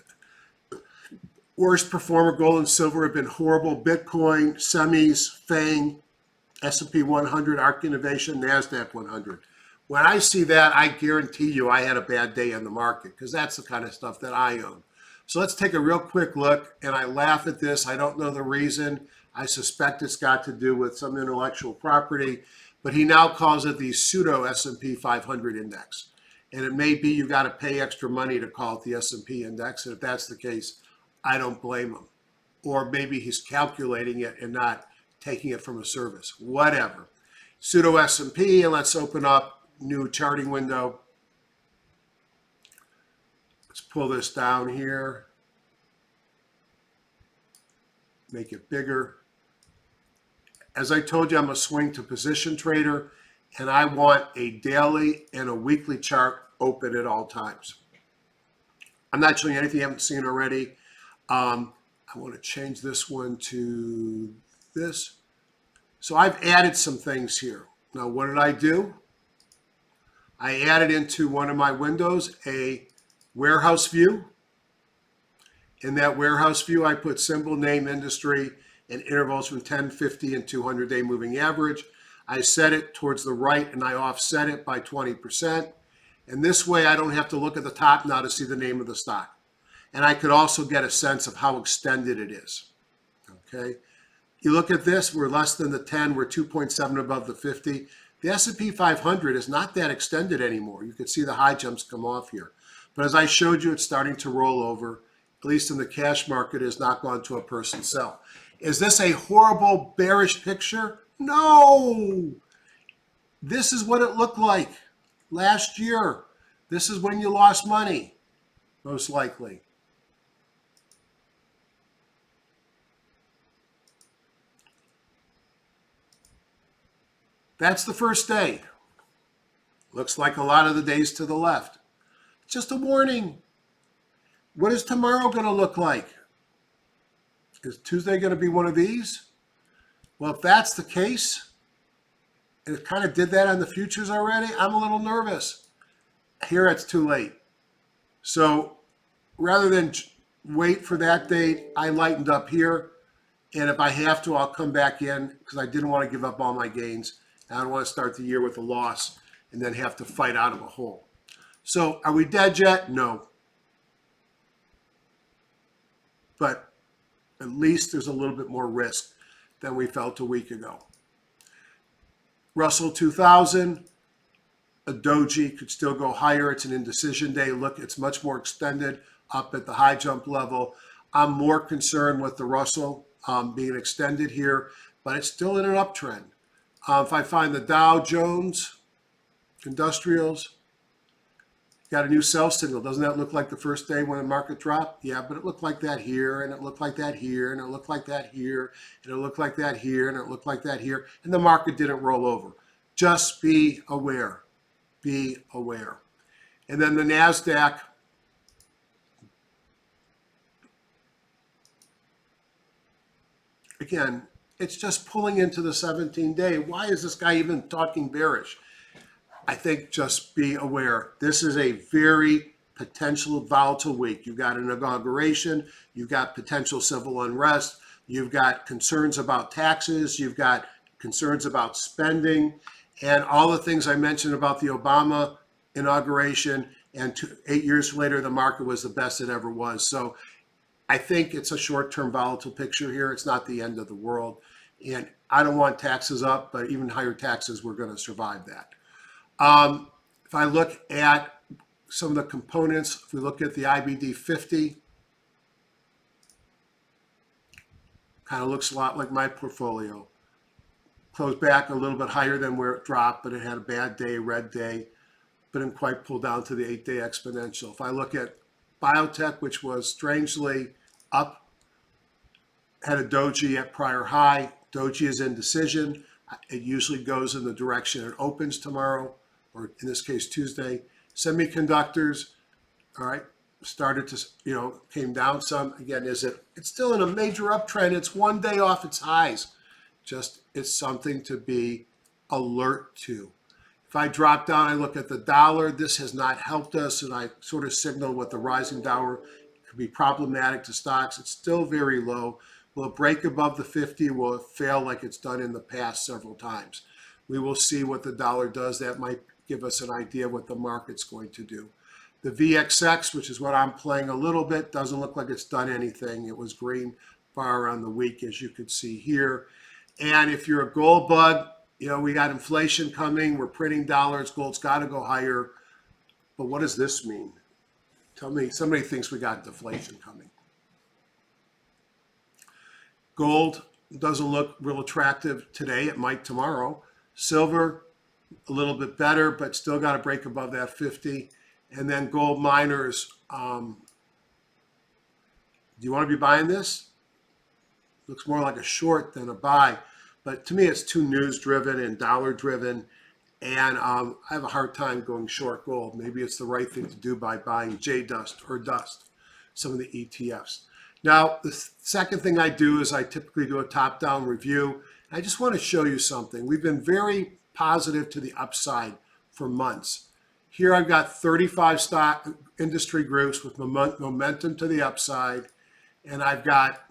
Worst performer, gold and silver, have been horrible. Bitcoin, semis, FANG, S&P 100, ARK Innovation, NASDAQ 100. When I see that, I guarantee you I had a bad day in the market, because that's the kind of stuff that I own. So let's take a real quick look, and I laugh at this. I don't know the reason. I suspect it's got to do with some intellectual property, but he now calls it the pseudo S&P 500 index. And it may be you got to pay extra money to call it the S&P index, and if that's the case, I don't blame him. Or maybe he's calculating it and not taking it from a service. Whatever. Pseudo S&P, and let's open up new charting window. Let's pull this down here. Make it bigger. As I told you, I'm a swing to position trader, and I want a daily and a weekly chart open at all times. I'm not showing you anything you haven't seen already. I want to change this one to this. So I've added some things here. Now, what did I do? I added into one of my windows a warehouse view. In that warehouse view, I put symbol, name, industry, and intervals from 10, 50, and 200-day moving average. I set it towards the right, and I offset it by 20%. And this way, I don't have to look at the top now to see the name of the stock. And I could also get a sense of how extended it is. Okay. You look at this, we're less than the 10, we're 2.7 above the 50. The S&P 500 is not that extended anymore. You can see the high jumps come off here. But as I showed you, it's starting to roll over, at least in the cash market, has not gone to a person sell. Is this a horrible bearish picture? No. This is what it looked like last year. This is when you lost money, most likely. That's the first day. Looks like a lot of the days to the left. Just a warning. What is tomorrow going to look like? Is Tuesday going to be one of these? Well, if that's the case, and it kind of did that on the futures already, I'm a little nervous. Here it's too late. So rather than wait for that date, I lightened up here. And if I have to, I'll come back in because I didn't want to give up all my gains. I don't want to start the year with a loss and then have to fight out of a hole. So are we dead yet? No. But At least there's a little bit more risk than we felt a week ago. Russell 2000, a doji could still go higher. It's an indecision day. Look, it's much more extended up at the high jump level. I'm more concerned with the Russell being extended here, but it's still in an uptrend. If I find the Dow Jones Industrials, got a new sell signal. Doesn't that look like the first day when the market dropped? Yeah, but it looked like that here, and it looked like that here, and it looked like that here, and it looked like that here, and it looked like that here, and the market didn't roll over. Just be aware. Be aware. And then the NASDAQ, again, it's just pulling into the 17-day. Why is this guy even talking bearish? I think just be aware. This is a very potential volatile week. You've got an inauguration. You've got potential civil unrest. You've got concerns about taxes. You've got concerns about spending. And all the things I mentioned about the Obama inauguration. And 8 years later, the market was the best it ever was. So I think it's a short-term volatile picture here. It's not the end of the world. And I don't want taxes up, but even higher taxes, we're going to survive that. If I look at some of the components, if we look at the IBD 50, kind of looks a lot like my portfolio. Closed back a little bit higher than where it dropped, but it had a bad day, red day, but didn't quite pull down to the 8-day exponential. If I look at biotech, which was strangely up, had a doji at prior high. Doji is indecision. It usually goes in the direction it opens tomorrow, or in this case, Tuesday. Semiconductors, all right, started to, came down some. Again, it's still in a major uptrend. It's one day off its highs. Just, it's something to be alert to. If I drop down, I look at the dollar. This has not helped us, and I sort of signal what the rising dollar could be problematic to stocks. It's still very low. Will it break above the 50? Will it fail like it's done in the past several times? We will see what the dollar does. That might give us an idea of what the market's going to do. The VXX, which is what I'm playing a little bit, doesn't look like it's done anything. It was green bar on the week, as you could see here. And if you're a gold bug, we got inflation coming. We're printing dollars. Gold's got to go higher. But what does this mean? Tell me, somebody thinks we got deflation coming. Gold doesn't look real attractive today. It might tomorrow. Silver, a little bit better, but still got to break above that 50. And then gold miners, do you want to be buying this? Looks more like a short than a buy. But to me, it's too news-driven and dollar-driven. And I have a hard time going short gold. Maybe it's the right thing to do by buying J-Dust or Dust, some of the ETFs. Now, the second thing I do is I typically do a top-down review. I just want to show you something. We've been very positive to the upside for months. Here I've got 35 stock industry groups with momentum to the upside, and I've got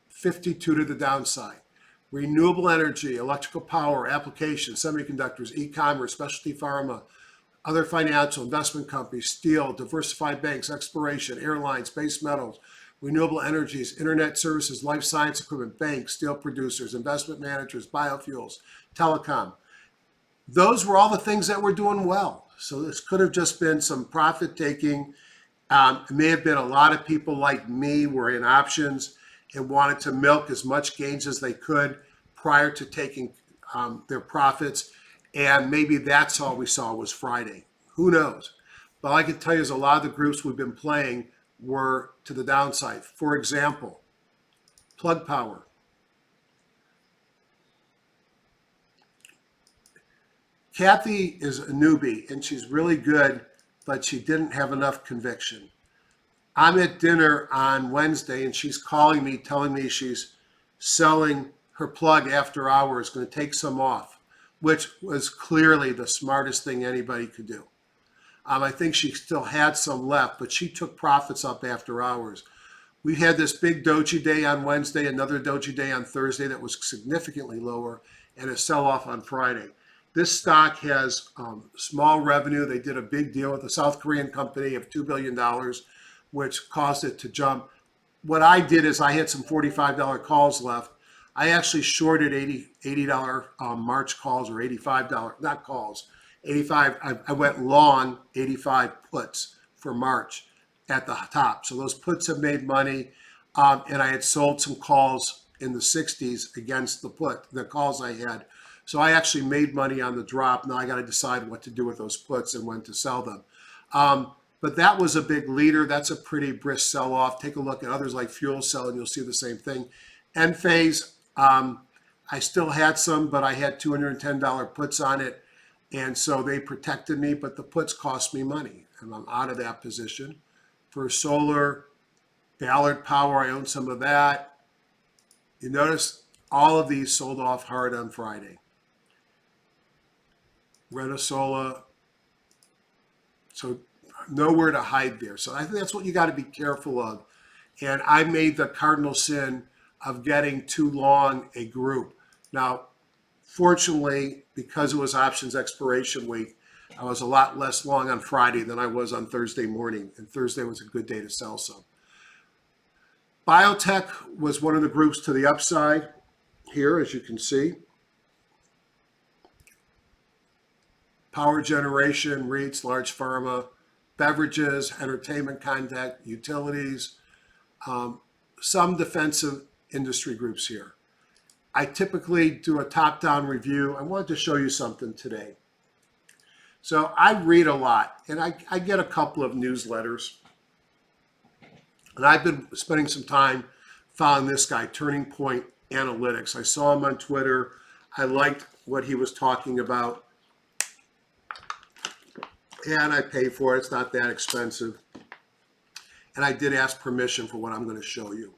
52 to the downside. Renewable energy, electrical power, applications, semiconductors, e-commerce, specialty pharma, other financial investment companies, steel, diversified banks, exploration, airlines, base metals, renewable energies, internet services, life science equipment, banks, steel producers, investment managers, biofuels, telecom. Those were all the things that were doing well. So this could have just been some profit taking. It may have been a lot of people like me were in options and wanted to milk as much gains as they could prior to taking their profits. And maybe that's all we saw was Friday. Who knows? But all I can tell you is a lot of the groups we've been playing were to the downside. For example, Plug Power. Kathy is a newbie and she's really good, but she didn't have enough conviction. I'm at dinner on Wednesday and she's calling me, telling me she's selling her plug after hours, going to take some off, which was clearly the smartest thing anybody could do. I think she still had some left, but she took profits up after hours. We had this big doji day on Wednesday, another doji day on Thursday that was significantly lower, and a sell-off on Friday. This stock has small revenue. They did a big deal with a South Korean company of $2 billion, which caused it to jump. what I did is I had some $45 calls left. I actually shorted $80 March calls, or $85, not calls, 85. I went long 85 puts for March at the top. So those puts have made money. And I had sold some calls in the 60s against the calls I had. So I actually made money on the drop. Now I got to decide what to do with those puts and when to sell them. But that was a big leader. That's a pretty brisk sell-off. Take a look at others like Fuel Cell, and you'll see the same thing. End phase, I still had some, but I had $210 puts on it, and so they protected me, but the puts cost me money, and I'm out of that position. For solar, Ballard Power, I own some of that. You notice all of these sold off hard on Friday. Renosola, so nowhere to hide there. So I think that's what you got to be careful of. And I made the cardinal sin of getting too long a group. Now, fortunately, because it was options expiration week, I was a lot less long on Friday than I was on Thursday morning. And Thursday was a good day to sell some. Biotech was one of the groups to the upside here, as you can see. Power generation, REITs, large pharma, beverages, entertainment content, utilities, some defensive industry groups here. I typically do a top-down review. I wanted to show you something today. So I read a lot, and I get a couple of newsletters. And I've been spending some time following this guy, Turning Point Analytics. I saw him on Twitter. I liked what he was talking about. And I pay for it. It's not that expensive. And I did ask permission for what I'm going to show you.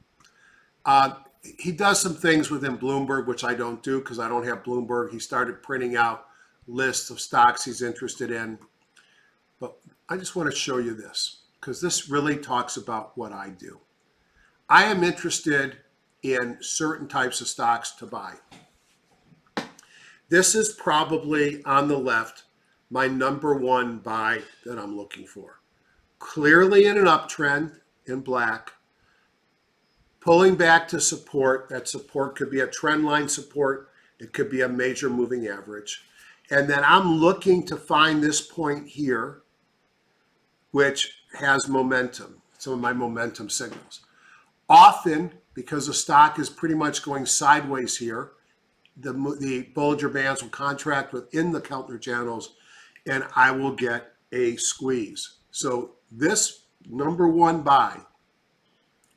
He does some things within Bloomberg, which I don't do because I don't have Bloomberg. He started printing out lists of stocks he's interested in. But I just want to show you this because this really talks about what I do. I am interested in certain types of stocks to buy. This is probably on the left my number one buy that I'm looking for. Clearly in an uptrend in black, pulling back to support. That support could be a trend line support. It could be a major moving average. And then I'm looking to find this point here, which has momentum, some of my momentum signals. Often, because the stock is pretty much going sideways here, the Bollinger Bands will contract within the Keltner channels, and I will get a squeeze. So this number one buy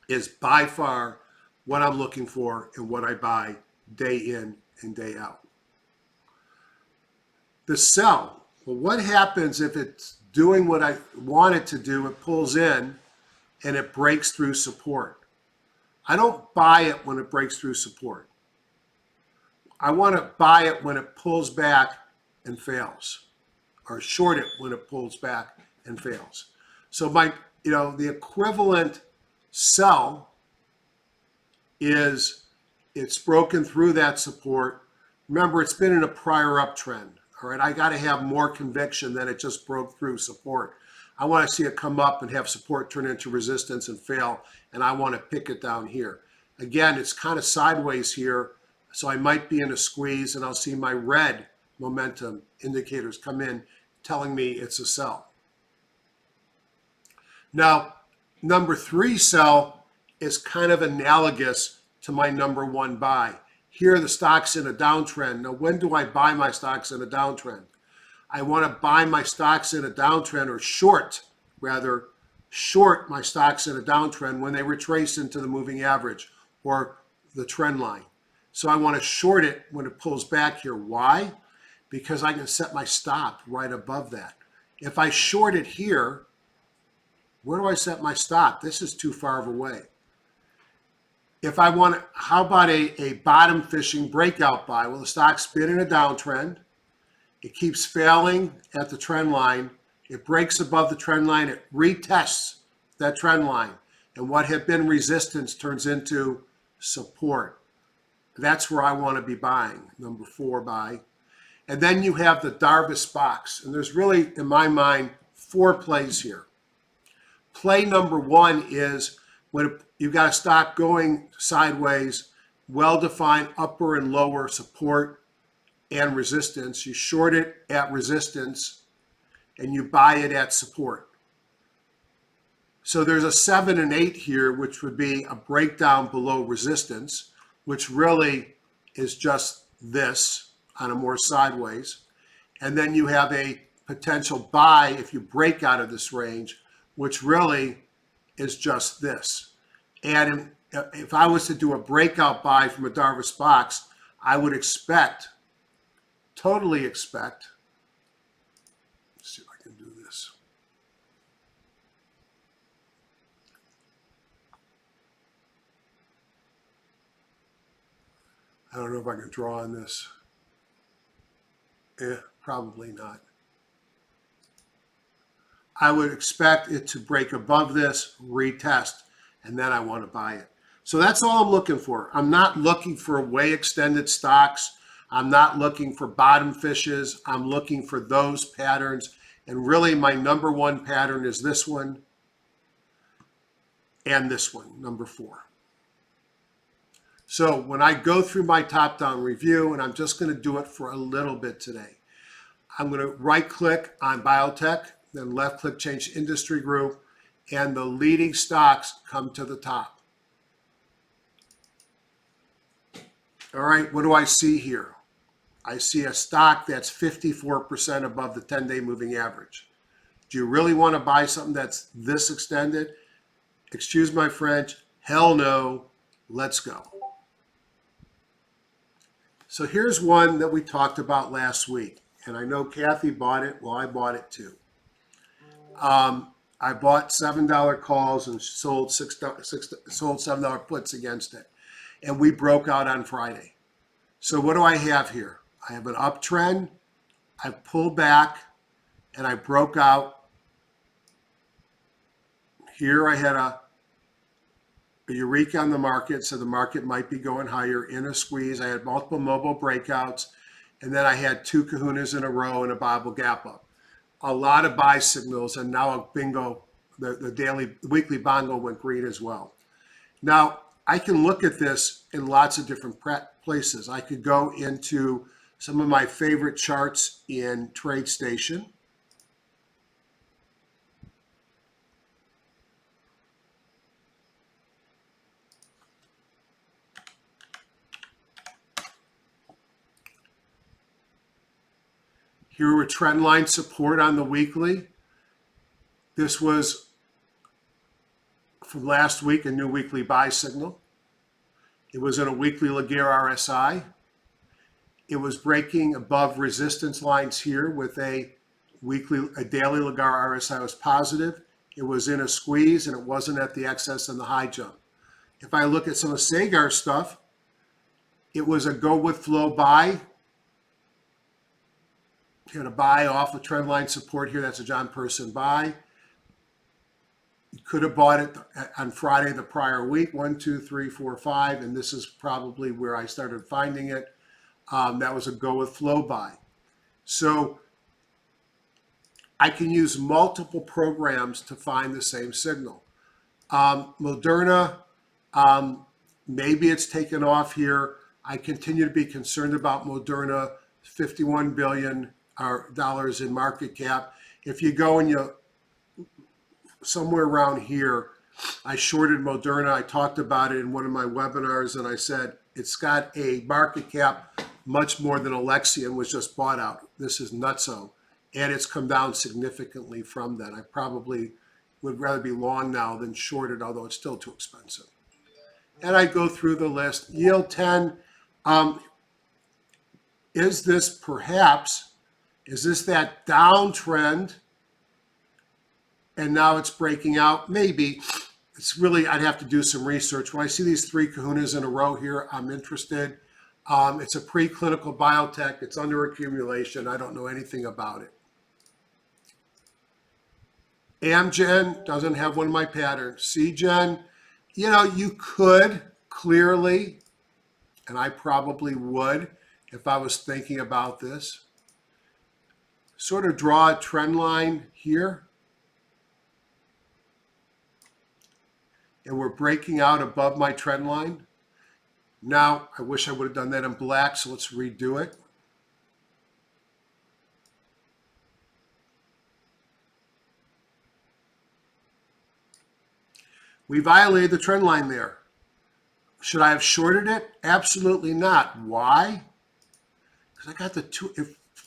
is by far what I'm looking for and what I buy day in and day out. The sell, well, what happens if it's doing what I want it to do? It pulls in and it breaks through support. I don't buy it when it breaks through support. I want to buy it when it pulls back and fails, or short it when it pulls back and fails. So the equivalent sell is it's broken through that support. Remember, it's been in a prior uptrend. All right, I got to have more conviction than it just broke through support. I want to see it come up and have support turn into resistance and fail, and I want to pick it down here. Again, it's kind of sideways here, so I might be in a squeeze, and I'll see my red momentum indicators come in telling me it's a sell. Now, number three sell is kind of analogous to my number one buy. Here, the stock's in a downtrend. Now, when do I buy my stocks in a downtrend? I want to buy my stocks in a downtrend, or short my stocks in a downtrend when they retrace into the moving average or the trend line. So I want to short it when it pulls back here. Why? Because I can set my stop right above that. If I short it here, where do I set my stop? This is too far away. If I want, how about a bottom fishing breakout buy? Well, the stock's been in a downtrend. It keeps failing at the trend line. It breaks above the trend line. It retests that trend line. And what had been resistance turns into support. That's where I want to be buying, number four buy. And then you have the Darvas box. And there's really, in my mind, four plays here. Play number one is when you've got a stock going sideways, well-defined upper and lower support and resistance, you short it at resistance and you buy it at support. So there's a 7 and 8 here, which would be a breakdown below resistance, which really is just this on a more sideways. And then you have a potential buy if you break out of this range, which really is just this. And if I was to do a breakout buy from a Darvas box, I would expect, totally expect, let's see if I can do this. I don't know if I can draw on this. Probably not. I would expect it to break above this, retest, and then I want to buy it. So that's all I'm looking for. I'm not looking for way extended stocks. I'm not looking for bottom fishes. I'm looking for those patterns. And really my number one pattern is this one and this one, number 4. So when I go through my top-down review, and I'm just going to do it for a little bit today, I'm going to right-click on biotech, then left-click change industry group, and the leading stocks come to the top. All right, what do I see here? I see a stock that's 54% above the 10-day moving average. Do you really want to buy something that's this extended? Excuse my French, hell no, let's go. So here's one that we talked about last week, and I know Kathy bought it. Well, I bought it too. I bought $7 calls and sold $7 puts against it, and we broke out on Friday. So what do I have here? I have an uptrend. I pulled back, and I broke out. Here I had a eureka on the market, so the market might be going higher in a squeeze. I had multiple mobile breakouts, and then I had 2 kahunas in a row and a Bible gap up. A lot of buy signals, and now a bingo, the weekly bongo went green as well. Now, I can look at this in lots of different places. I could go into some of my favorite charts in TradeStation. Here were trend line support on the weekly. This was from last week, a new weekly buy signal. It was in a weekly Laguerre RSI. It was breaking above resistance lines here with a daily Laguerre RSI was positive. It was in a squeeze and it wasn't at the excess and the high jump. If I look at some of Sagar stuff, it was a go with flow buy. You had a buy off of trend line support here. That's a John Person buy. You could have bought it on Friday the prior week, 1, 2, 3, 4, 5, and this is probably where I started finding it. That was a go with flow buy. So I can use multiple programs to find the same signal. Moderna, maybe it's taken off here. I continue to be concerned about Moderna, $51 billion in market cap. If you go and you somewhere around here, I shorted Moderna. I talked about it in one of my webinars, and I said it's got a market cap much more than Alexion was just bought out. This is nutso, and it's come down significantly from then. I probably would rather be long now than shorted, although it's still too expensive. And I go through the list. Yield 10. Is this that downtrend? And now it's breaking out? Maybe. It's really, I'd have to do some research. When I see these 3 kahunas in a row here, I'm interested. It's a preclinical biotech. It's under accumulation. I don't know anything about it. Amgen doesn't have one of my patterns. CGen, you know, you could clearly, and I probably would if I was thinking about this, sort of draw a trend line here. and we're breaking out above my trend line. Now, I wish I would have done that in black, so let's redo it. We violated the trend line there. Should I have shorted it? Absolutely not. Why? Because I got it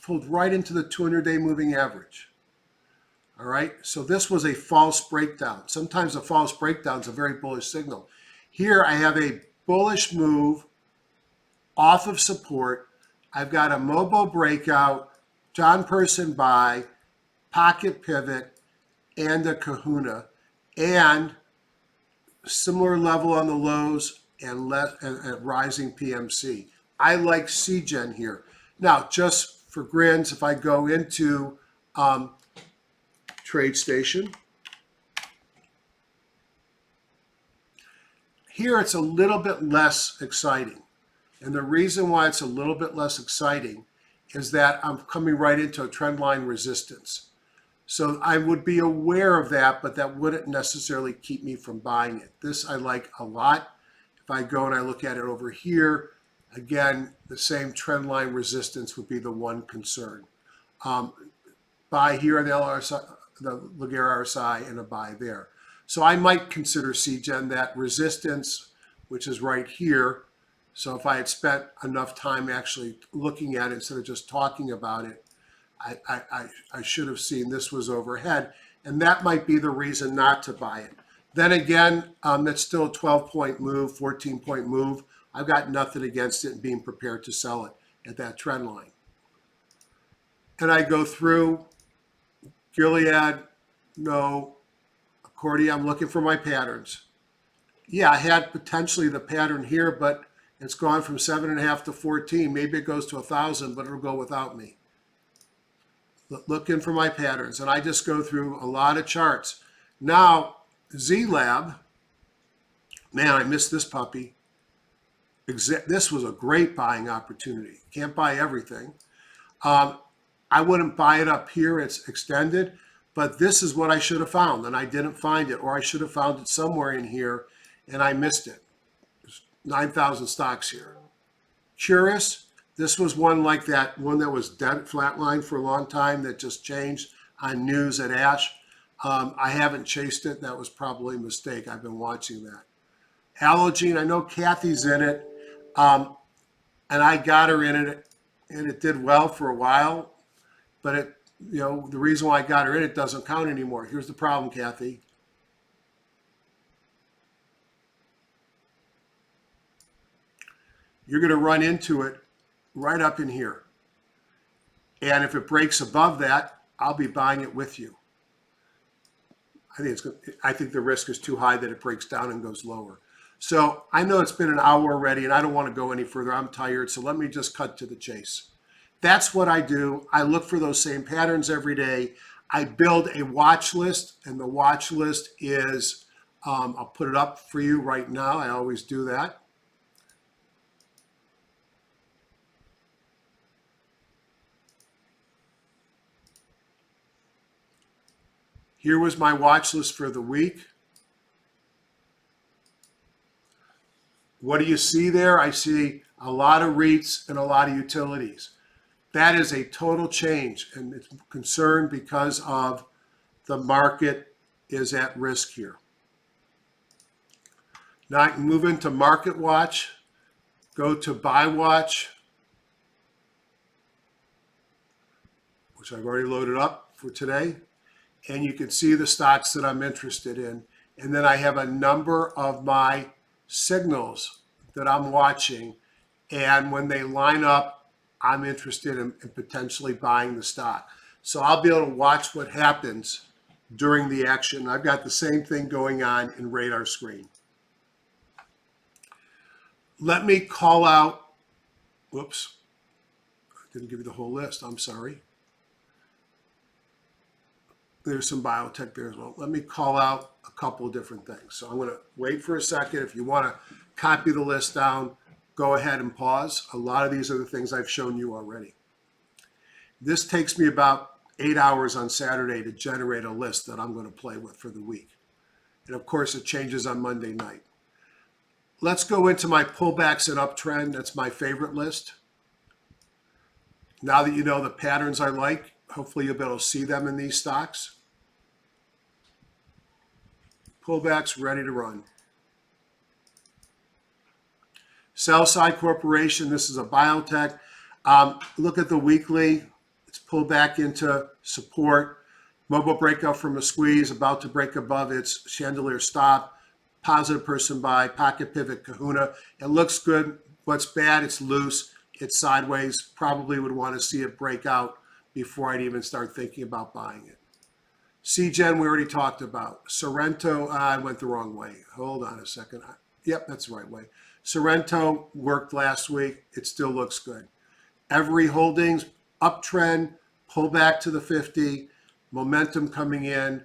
pulled right into the 200-day moving average. All right, so this was a false breakdown. Sometimes a false breakdown is a very bullish signal. Here I have a bullish move off of support. I've got a Mobo breakout, John Person buy, pocket pivot, and a kahuna, and similar level on the lows and rising PMC. I like CGen here. Now, just for grins, if I go into TradeStation, here it's a little bit less exciting. And the reason why it's a little bit less exciting is that I'm coming right into a trend line resistance. So I would be aware of that, but that wouldn't necessarily keep me from buying it. This I like a lot. If I go and I look at it over here, again, the same trend line resistance would be the one concern. Buy here on the LRSI, the Laguerre RSI, and a buy there. So I might consider CGen that resistance, which is right here. So if I had spent enough time actually looking at it instead of just talking about it, I should have seen this was overhead, and that might be the reason not to buy it. Then again, that's still a 12-point move, 14-point move. I've got nothing against it and being prepared to sell it at that trend line. And I go through Gilead, no, Accordia, I'm looking for my patterns. Yeah, I had potentially the pattern here, but it's gone from 7.5 to 14. Maybe it goes to 1,000, but it'll go without me. Looking for my patterns, and I just go through a lot of charts. Now, Z-Lab, man, I missed this puppy. This was a great buying opportunity. Can't buy everything. I wouldn't buy it up here. It's extended, but this is what I should have found, and I didn't find it, or I should have found it somewhere in here, and I missed it. There's 9,000 stocks here. Curious. This was one like that, one that was dead flatline for a long time that just changed on news at ASH. I haven't chased it. That was probably a mistake. I've been watching that. Allogene, I know Kathy's in it, and I got her in it, and it did well for a while, but it, you know, the reason why I got her in it doesn't count anymore. Here's the problem, Kathy. You're going to run into it right up in here. And if it breaks above that, I'll be buying it with you. I think the risk is too high that it breaks down and goes lower. So I know it's been an hour already, and I don't want to go any further. I'm tired, so let me just cut to the chase. That's what I do. I look for those same patterns every day. I build a watch list, and the watch list is, I'll put it up for you right now. I always do that. Here was my watch list for the week. What do you see there? I see a lot of REITs and a lot of utilities. That is a total change, and it's concerned because of the market is at risk here. Now I can move into Market Watch, go to Buy Watch, which I've already loaded up for today, and you can see the stocks that I'm interested in. And then I have a number of my signals that I'm watching, and when they line up, I'm interested in potentially buying the stock. So I'll be able to watch what happens during the action. I've got the same thing going on in Radar Screen. Let me call out, whoops, I didn't give you the whole list, I'm sorry. There's some biotech there as well. Let me call out a couple of different things. So I'm going to wait for a second. If you want to copy the list down, go ahead and pause. A lot of these are the things I've shown you already. This takes me about 8 hours on Saturday to generate a list that I'm going to play with for the week. And of course, it changes on Monday night. Let's go into my pullbacks and uptrend. That's my favorite list. Now that you know the patterns I like, hopefully you'll be able to see them in these stocks. Pullbacks ready to run. Southside Corporation, this is a biotech. Look at the weekly. It's pulled back into support. Mobile breakout from a squeeze, about to break above its chandelier stop. Positive person buy, pocket pivot, kahuna. It looks good. What's bad, it's loose. It's sideways. Probably would want to see it break out before I'd even start thinking about buying it. CGen, we already talked about. Sorrento, I went the wrong way. Hold on a second. Yep, that's the right way. Sorrento worked last week. It still looks good. Every Holdings, uptrend, pull back to the 50, momentum coming in,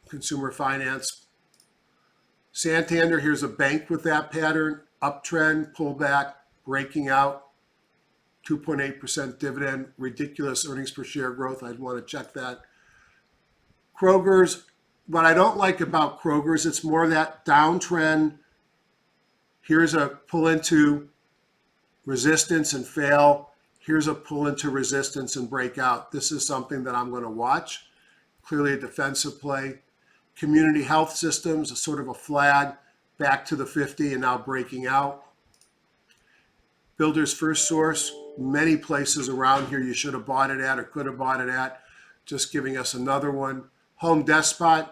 consumer finance. Santander, here's a bank with that pattern, uptrend, pull back, breaking out, 2.8% dividend, ridiculous earnings per share growth. I'd want to check that. Kroger's, what I don't like about Kroger's, it's more that downtrend. Here's a pull into resistance and fail. Here's a pull into resistance and breakout. This is something that I'm going to watch. Clearly a defensive play. Community Health Systems, a sort of a flag, back to the 50 and now breaking out. Builders First Source, many places around here you should have bought it at or could have bought it at. Just giving us another one. Home Depot,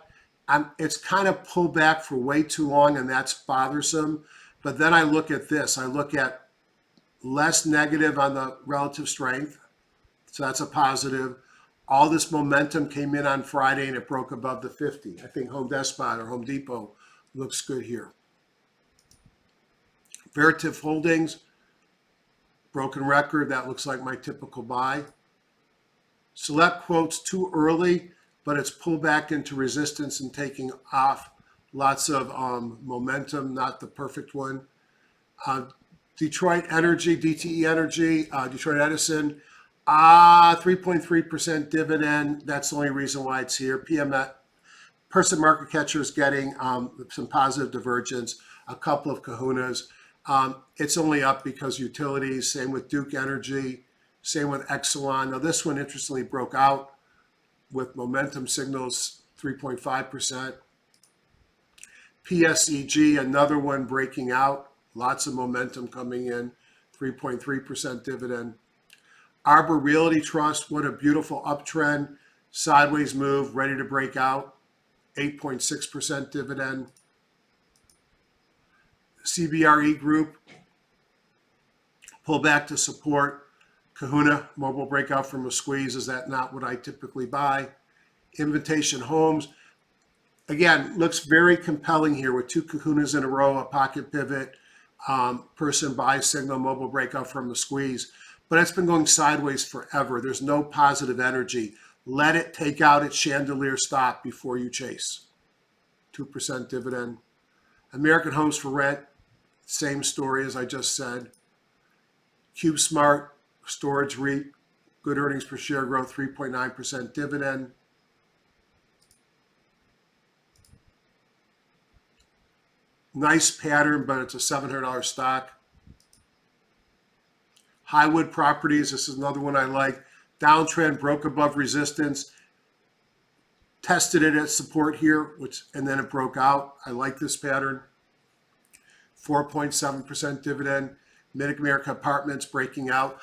it's kind of pulled back for way too long, and that's bothersome. But then I look at this. I look at less negative on the relative strength. So that's a positive. All this momentum came in on Friday, and it broke above the 50. I think Home Depot or Home Depot looks good here. Veritiv Holdings, broken record. That looks like my typical buy. Select Quotes too early, but it's pulled back into resistance and taking off. Lots of momentum, not the perfect one. Detroit Energy, DTE Energy, Detroit Edison, 3.3% dividend. That's the only reason why it's here. PMS, Person Market Catcher is getting some positive divergence, a couple of kahunas. It's only up because utilities, same with Duke Energy, same with Exelon. Now this one interestingly broke out with momentum signals, 3.5%. PSEG, another one breaking out, lots of momentum coming in, 3.3% dividend. Arbor Realty Trust, what a beautiful uptrend, sideways move, ready to break out, 8.6% dividend. CBRE Group, pull back to support. Kahuna, mobile breakout from a squeeze. Is that not what I typically buy? Invitation Homes, again, looks very compelling here with two kahunas in a row, a pocket pivot, person buy signal, mobile breakout from a squeeze. But it's been going sideways forever. There's no positive energy. Let it take out its chandelier stop before you chase. 2% dividend. American Homes for Rent, same story as I just said. CubeSmart, Storage REIT, good earnings per share growth, 3.9% dividend. Nice pattern, but it's a $700 stock. Highwood Properties, this is another one I like. Downtrend, broke above resistance. Tested it at support here, and then it broke out. I like this pattern. 4.7% dividend. Mid-America Apartments breaking out.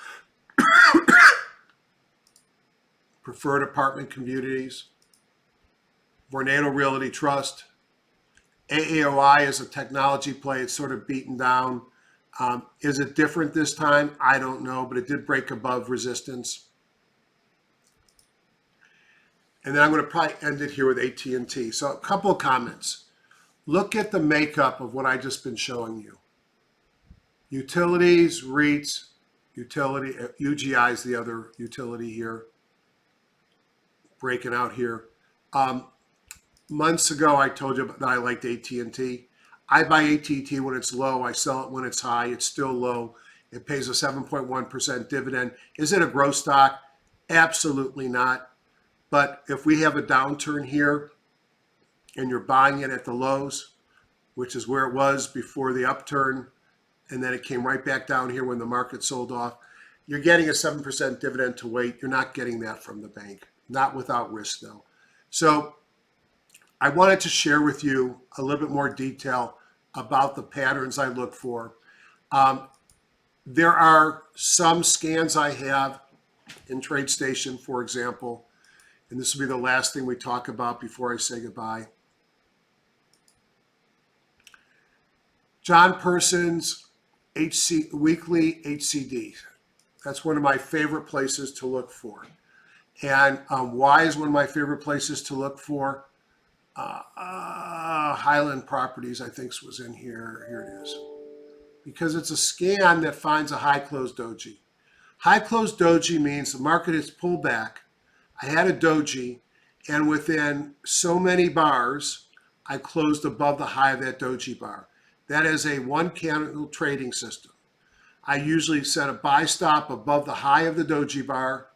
Preferred Apartment Communities. Vornado Realty Trust. AAOI is a technology play. It's sort of beaten down. Is it different this time? I don't know, but it did break above resistance. And then I'm going to probably end it here with AT&T. So a couple of comments. Look at the makeup of what I just been showing you. Utilities, REITs, utility, UGI is the other utility here. Breaking out here. Months ago, I told you that I liked AT&T. I buy AT&T when it's low. I sell it when it's high. It's still low. It pays a 7.1% dividend. Is it a growth stock? Absolutely not. But if we have a downturn here, and you're buying it at the lows, which is where it was before the upturn, and then it came right back down here when the market sold off, you're getting a 7% dividend to weight. You're not getting that from the bank, not without risk though. So I wanted to share with you a little bit more detail about the patterns I look for. There are some scans I have in TradeStation, for example, and this will be the last thing we talk about before I say goodbye. John Person's weekly HCD. That's one of my favorite places to look for. And why is one of my favorite places to look for? Highland Properties, I think, was in here. Here it is. Because it's a scan that finds a high closed doji. High closed doji means the market has pulled back. I had a doji, and within so many bars, I closed above the high of that doji bar. That is a one candle trading system. I usually set a buy stop above the high of the doji bar.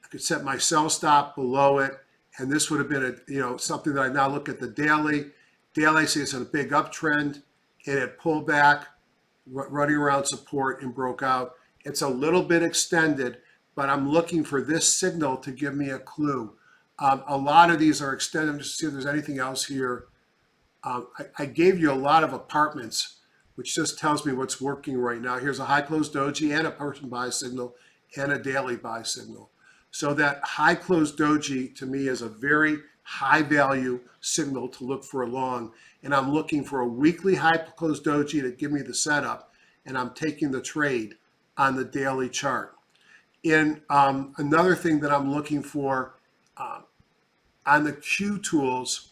I could set my sell stop below it, and this would have been something that I now look at the daily. Daily, I see it's in a big uptrend. It had pulled back, running around support, and broke out. It's a little bit extended, but I'm looking for this signal to give me a clue. A lot of these are extended. Just to see if there's anything else here. I gave you a lot of apartments, which just tells me what's working right now. Here's a high closed doji and a person buy signal and a daily buy signal. So that high closed doji to me is a very high value signal to look for a long. And I'm looking for a weekly high closed doji to give me the setup, and I'm taking the trade on the daily chart. In another thing that I'm looking for on the Q tools,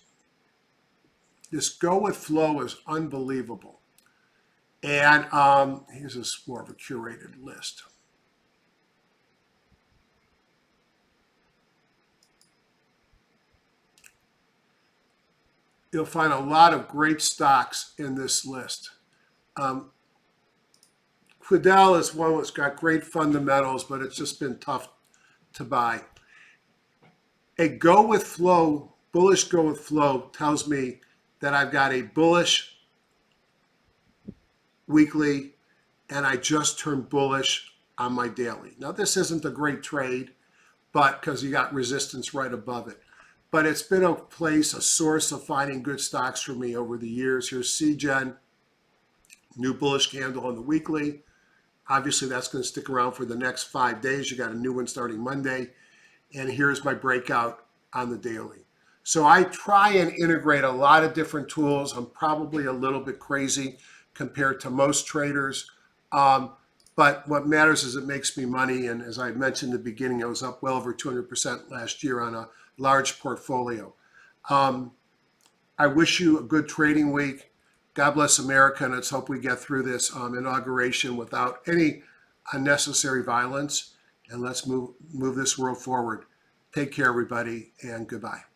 this go with flow is unbelievable. And here's more of a curated list. You'll find a lot of great stocks in this list. Quidel is one that's got great fundamentals, but it's just been tough to buy. A go with flow, bullish go with flow, tells me that I've got a bullish weekly, and I just turned bullish on my daily. Now, this isn't a great trade, but because you got resistance right above it. But it's been a place, a source of finding good stocks for me over the years. Here's CGen, new bullish candle on the weekly. Obviously, that's going to stick around for the next 5 days. You got a new one starting Monday. And here's my breakout on the daily. So I try and integrate a lot of different tools. I'm probably a little bit crazy compared to most traders. But what matters is it makes me money. And as I mentioned in the beginning, I was up well over 200% last year on a large portfolio. I wish you a good trading week. God bless America, and let's hope we get through this inauguration without any unnecessary violence. And let's move this world forward. Take care, everybody, and goodbye.